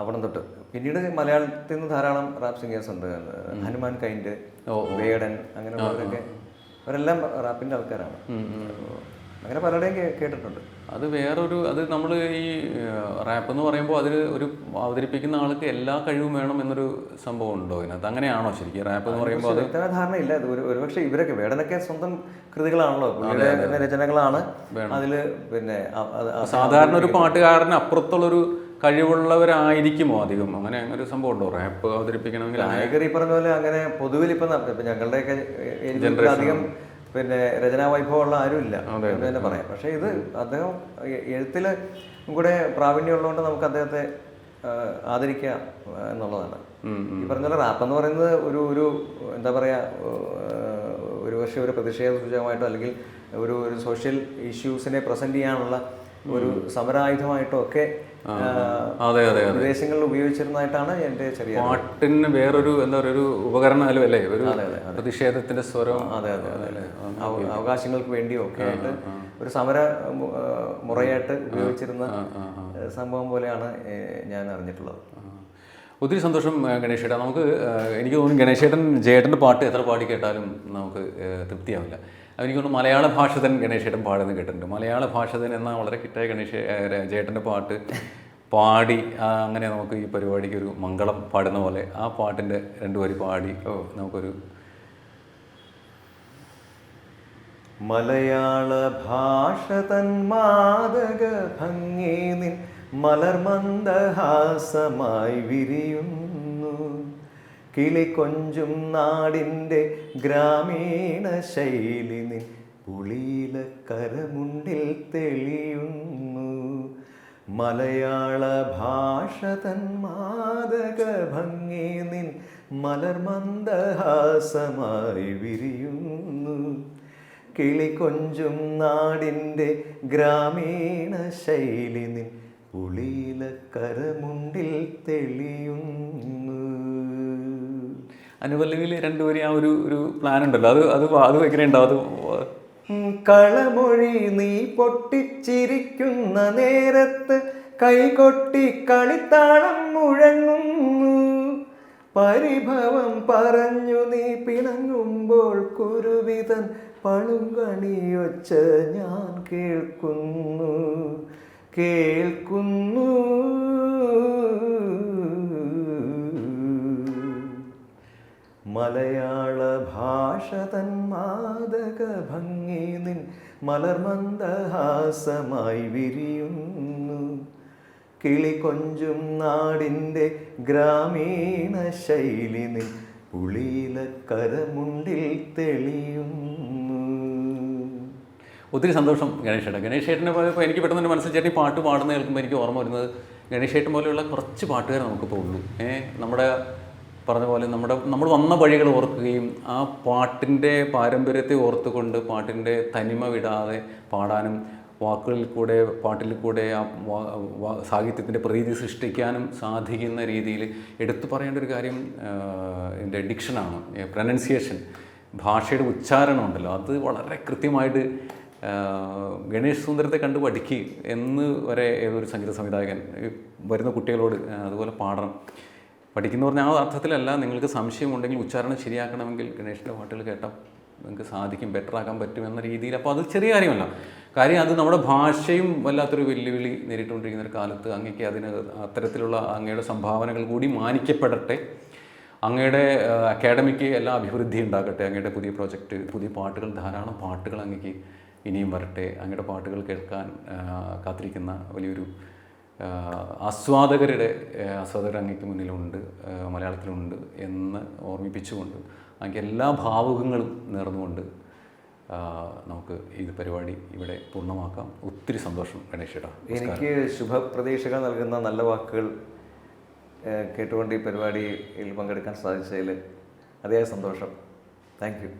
അവിടെ തൊട്ട്. പിന്നീട് മലയാളത്തിൽ നിന്ന് ധാരാളം റാപ്പ് സിംഗേഴ്സ് ഉണ്ട്. ഹനുമാൻ കൈൻഡ്, വേടൻ, അങ്ങനെയുള്ളവരൊക്കെ അവരെല്ലാം റാപ്പിൻ്റെ ആൾക്കാരാണ്. അങ്ങനെ പലരുടെയും കേട്ടിട്ടുണ്ട്. അത് വേറൊരു, അത് നമ്മൾ ഈ റാപ്പ് എന്ന് പറയുമ്പോൾ അതിൽ ഒരു അവതരിപ്പിക്കുന്ന ആൾക്ക് എല്ലാ കഴിവും വേണം എന്നൊരു സംഭവം ഉണ്ടോ ഇതിനകത്ത്? അങ്ങനെയാണോ ശരിക്കും റാപ്പ് എന്ന് പറയുമ്പോൾ? അത് വ്യക്തമായ ധാരണയില്ല. ഇത് ഒരുപക്ഷെ ഇവരൊക്കെ വേടനൊക്കെ സ്വന്തം കൃതികളാണല്ലോ, പുള്ളിയുടെ രചനകളാണ് അതിൽ. പിന്നെ സാധാരണ ഒരു പാട്ടുകാരന് അപ്പുറത്തുള്ളൊരു കഴിവുള്ളവരായിരിക്കുമോ അധികം? അങ്ങനെ ഒരു സംഭവം ഉണ്ടോ റാപ്പ് അവതരിപ്പിക്കണമെങ്കിൽ? നായകർ ഈ പറഞ്ഞ പോലെ അങ്ങനെ പൊതുവിൽ ഇപ്പം ഞങ്ങളുടെയൊക്കെ അധികം പിന്നെ രചനാ വൈഭവമുള്ള ആരുമില്ല എന്ന് തന്നെ പറയാം. പക്ഷേ ഇത് അദ്ദേഹം എഴുത്തിൽ കൂടെ പ്രാവീണ്യമുള്ളതുകൊണ്ട് നമുക്ക് അദ്ദേഹത്തെ ആദരിക്കുക എന്നുള്ളതാണ്. ഈ പറഞ്ഞ പോലെ റാപ്പ് എന്ന് പറയുന്നത് ഒരു എന്താ പറയുക, ഒരു പക്ഷേ ഒരു പ്രതിഷേധ സൂചകമായിട്ടോ അല്ലെങ്കിൽ ഒരു സോഷ്യൽ ഇഷ്യൂസിനെ പ്രസന്റ് ചെയ്യാനുള്ള ഒരു സമരായുധമായിട്ടോ ഒക്കെ വിദേശങ്ങളിൽ ഉപയോഗിച്ചിരുന്നതായിട്ടാണ് എൻ്റെ ചെറിയ. പാട്ടിന് വേറൊരു എന്താ പറയുക, ഒരു ഉപകരണമല്ലോ അല്ലേ, ഒരു പ്രതിഷേധത്തിന്റെ സ്വരം. അവകാശങ്ങൾക്ക് വേണ്ടിയോ ഒക്കെ ആയിട്ട് ഒരു സമര മുറയായിട്ട് ഉപയോഗിച്ചിരുന്ന സംഭവം പോലെയാണ് ഞാൻ അറിഞ്ഞിട്ടുള്ളത്. ഒത്തിരി സന്തോഷം ഗണേശേട്ടാ. നമുക്ക് എനിക്ക് തോന്നുന്നു ഗണേശേട്ടൻ ജയേട്ടൻ്റെ പാട്ട് എത്ര പാടി കേട്ടാലും നമുക്ക് തൃപ്തിയാവില്ല. എനിക്ക് തോന്നുന്നു മലയാള ഭാഷതൻ ഗണേശേട്ടൻ പാടുന്നത് കേട്ടിട്ടുണ്ട്. മലയാള ഭാഷതൻ എന്ന വളരെ ഹിറ്റായ ജയേട്ടൻ്റെ പാട്ട് പാടി അങ്ങനെ നമുക്ക് ഈ പരിപാടിക്ക് ഒരു മംഗളം പാടുന്ന പോലെ ആ പാട്ടിൻ്റെ 2 വരി പാടി നമുക്കൊരു. മലയാള ഭാഷ തൻ മാദക ഭംഗി നിൻ മലർമന്ദഹാസമായി വിരിയുന്നു, കിളികൊഞ്ചും നാടിൻ്റെ ഗ്രാമീണ ശൈലി നിൻ പുളിയില കരമുണ്ടിൽ തെളിയുന്നു. മലയാള ഭാഷ തൻ മാദക ഭംഗി നിൻ മലർമന്ദഹാസമായി വിരിയുന്നു, കിളികൊഞ്ചും നാടിൻ്റെ ഗ്രാമീണ ശൈലി നിൻ പുളിയില കരമുണ്ടിൽ തെളിയുന്നു. അനുപല്ലവിയിൽ 2 വരി ആ ഒരു പ്ലാൻ ഉണ്ടല്ലോ, അത് എങ്ങനെ ഉണ്ടാവും? കളമൊഴി നീ പൊട്ടിച്ചിരിക്കുന്ന നേരത്ത് കൈകൊട്ടി കളിത്താളം മുഴങ്ങുന്നു, പരിഭവം പറഞ്ഞു നീ പിണങ്ങുമ്പോൾ കുരുവിതൻ പളുങ്കണിയൊച്ച ഞാൻ കേൾക്കുന്നു. മലയാള ഭാഷ തൻ മാദക ഭംഗി നിൻ മലർമന്ദഹാസമായി വിരിയുന്നു, കിളികൊഞ്ചും നാടിൻ്റെ ഗ്രാമീണ ശൈലി നിൻ പുളിയില കരമുണ്ടിൽ തെളിയുന്നു. ഒത്തിരി സന്തോഷം ഗണേശേട്ടൻ. ഗണേശേട്ടനെ പോയപ്പോൾ എനിക്ക് പെട്ടെന്ന് എൻ്റെ മനസ്സിൽ ചേട്ടൻ പാട്ട് പാടുന്ന കേൾക്കുമ്പോൾ എനിക്ക് ഓർമ്മ വരുന്നത് ഗണേശേട്ടൻ പോലെയുള്ള കുറച്ച് പാട്ടുകാർ നമുക്കിപ്പോൾ ഉള്ളൂ. നമ്മുടെ പറഞ്ഞ പോലെ നമ്മൾ വന്ന വഴികൾ ഓർക്കുകയും ആ പാട്ടിൻ്റെ പാരമ്പര്യത്തെ ഓർത്തുകൊണ്ട് പാട്ടിൻ്റെ തനിമ വിടാതെ പാടാനും വാക്കുകളിൽ കൂടെ പാട്ടിൽ കൂടെ ആ സാഹിത്യത്തിൻ്റെ പ്രീതി സൃഷ്ടിക്കാനും സാധിക്കുന്ന രീതിയിൽ എടുത്തു പറയേണ്ട ഒരു കാര്യം എൻ്റെ ഡിക്ഷനാണ്, പ്രൊനൗൺസിയേഷൻ, ഭാഷയുടെ ഉച്ചാരണം ഉണ്ടല്ലോ, അത് വളരെ കൃത്യമായിട്ട് ഗണേഷ് സുന്ദരത്തെ കണ്ട് പഠിക്കുക എന്ന് വരെ ഏതൊരു സംഗീത സംവിധായകൻ വരുന്ന കുട്ടികളോട് അതുപോലെ പാടണം. പഠിക്കുന്ന പറഞ്ഞാൽ ആ അർത്ഥത്തിലല്ല, നിങ്ങൾക്ക് സംശയമുണ്ടെങ്കിൽ ഉച്ചാരണം ശരിയാക്കണമെങ്കിൽ ഗണേഷിൻ്റെ പാട്ടുകൾ കേട്ടാൽ നിങ്ങൾക്ക് സാധിക്കും, ബെറ്ററാക്കാൻ പറ്റും എന്ന രീതിയിൽ. അപ്പോൾ അത് ചെറിയ കാര്യമല്ല, കാര്യം അത് നമ്മുടെ ഭാഷയും വല്ലാത്തൊരു വെല്ലുവിളി നേരിട്ടുകൊണ്ടിരിക്കുന്ന ഒരു കാലത്ത് അങ്ങേക്ക് അത്തരത്തിലുള്ള അങ്ങയുടെ സംഭാവനകൾ കൂടി മാനിക്കപ്പെടട്ടെ. അങ്ങയുടെ അക്കാഡമിക്ക് എല്ലാ അഭിവൃദ്ധി ഉണ്ടാകട്ടെ. അങ്ങയുടെ പുതിയ പ്രോജക്റ്റ്, പുതിയ പാട്ടുകൾ, ധാരാളം പാട്ടുകൾ അങ്ങേക്ക് ഇനിയും വരട്ടെ. അങ്ങയുടെ പാട്ടുകൾ കേൾക്കാൻ കാത്തിരിക്കുന്ന വലിയൊരു ആസ്വാദകർ അങ്ങേക്ക് മുന്നിലുണ്ട്, മലയാളത്തിലുണ്ട് എന്ന് ഓർമ്മിപ്പിച്ചുകൊണ്ട് അങ്ങ് എല്ലാ ഭാവുകങ്ങളും നേർന്നുകൊണ്ട് നമുക്ക് ഈ പരിപാടി ഇവിടെ പൂർണ്ണമാക്കാം. ഒത്തിരി സന്തോഷം ഗണേശേട്ടാ. എനിക്ക് ശുഭപ്രതീക്ഷകൾ നൽകുന്ന നല്ല വാക്കുകൾ കേട്ടുകൊണ്ട് ഈ പരിപാടിയിൽ പങ്കെടുക്കാൻ സാധിച്ചതിൽ അതിയായ സന്തോഷം. Thank you.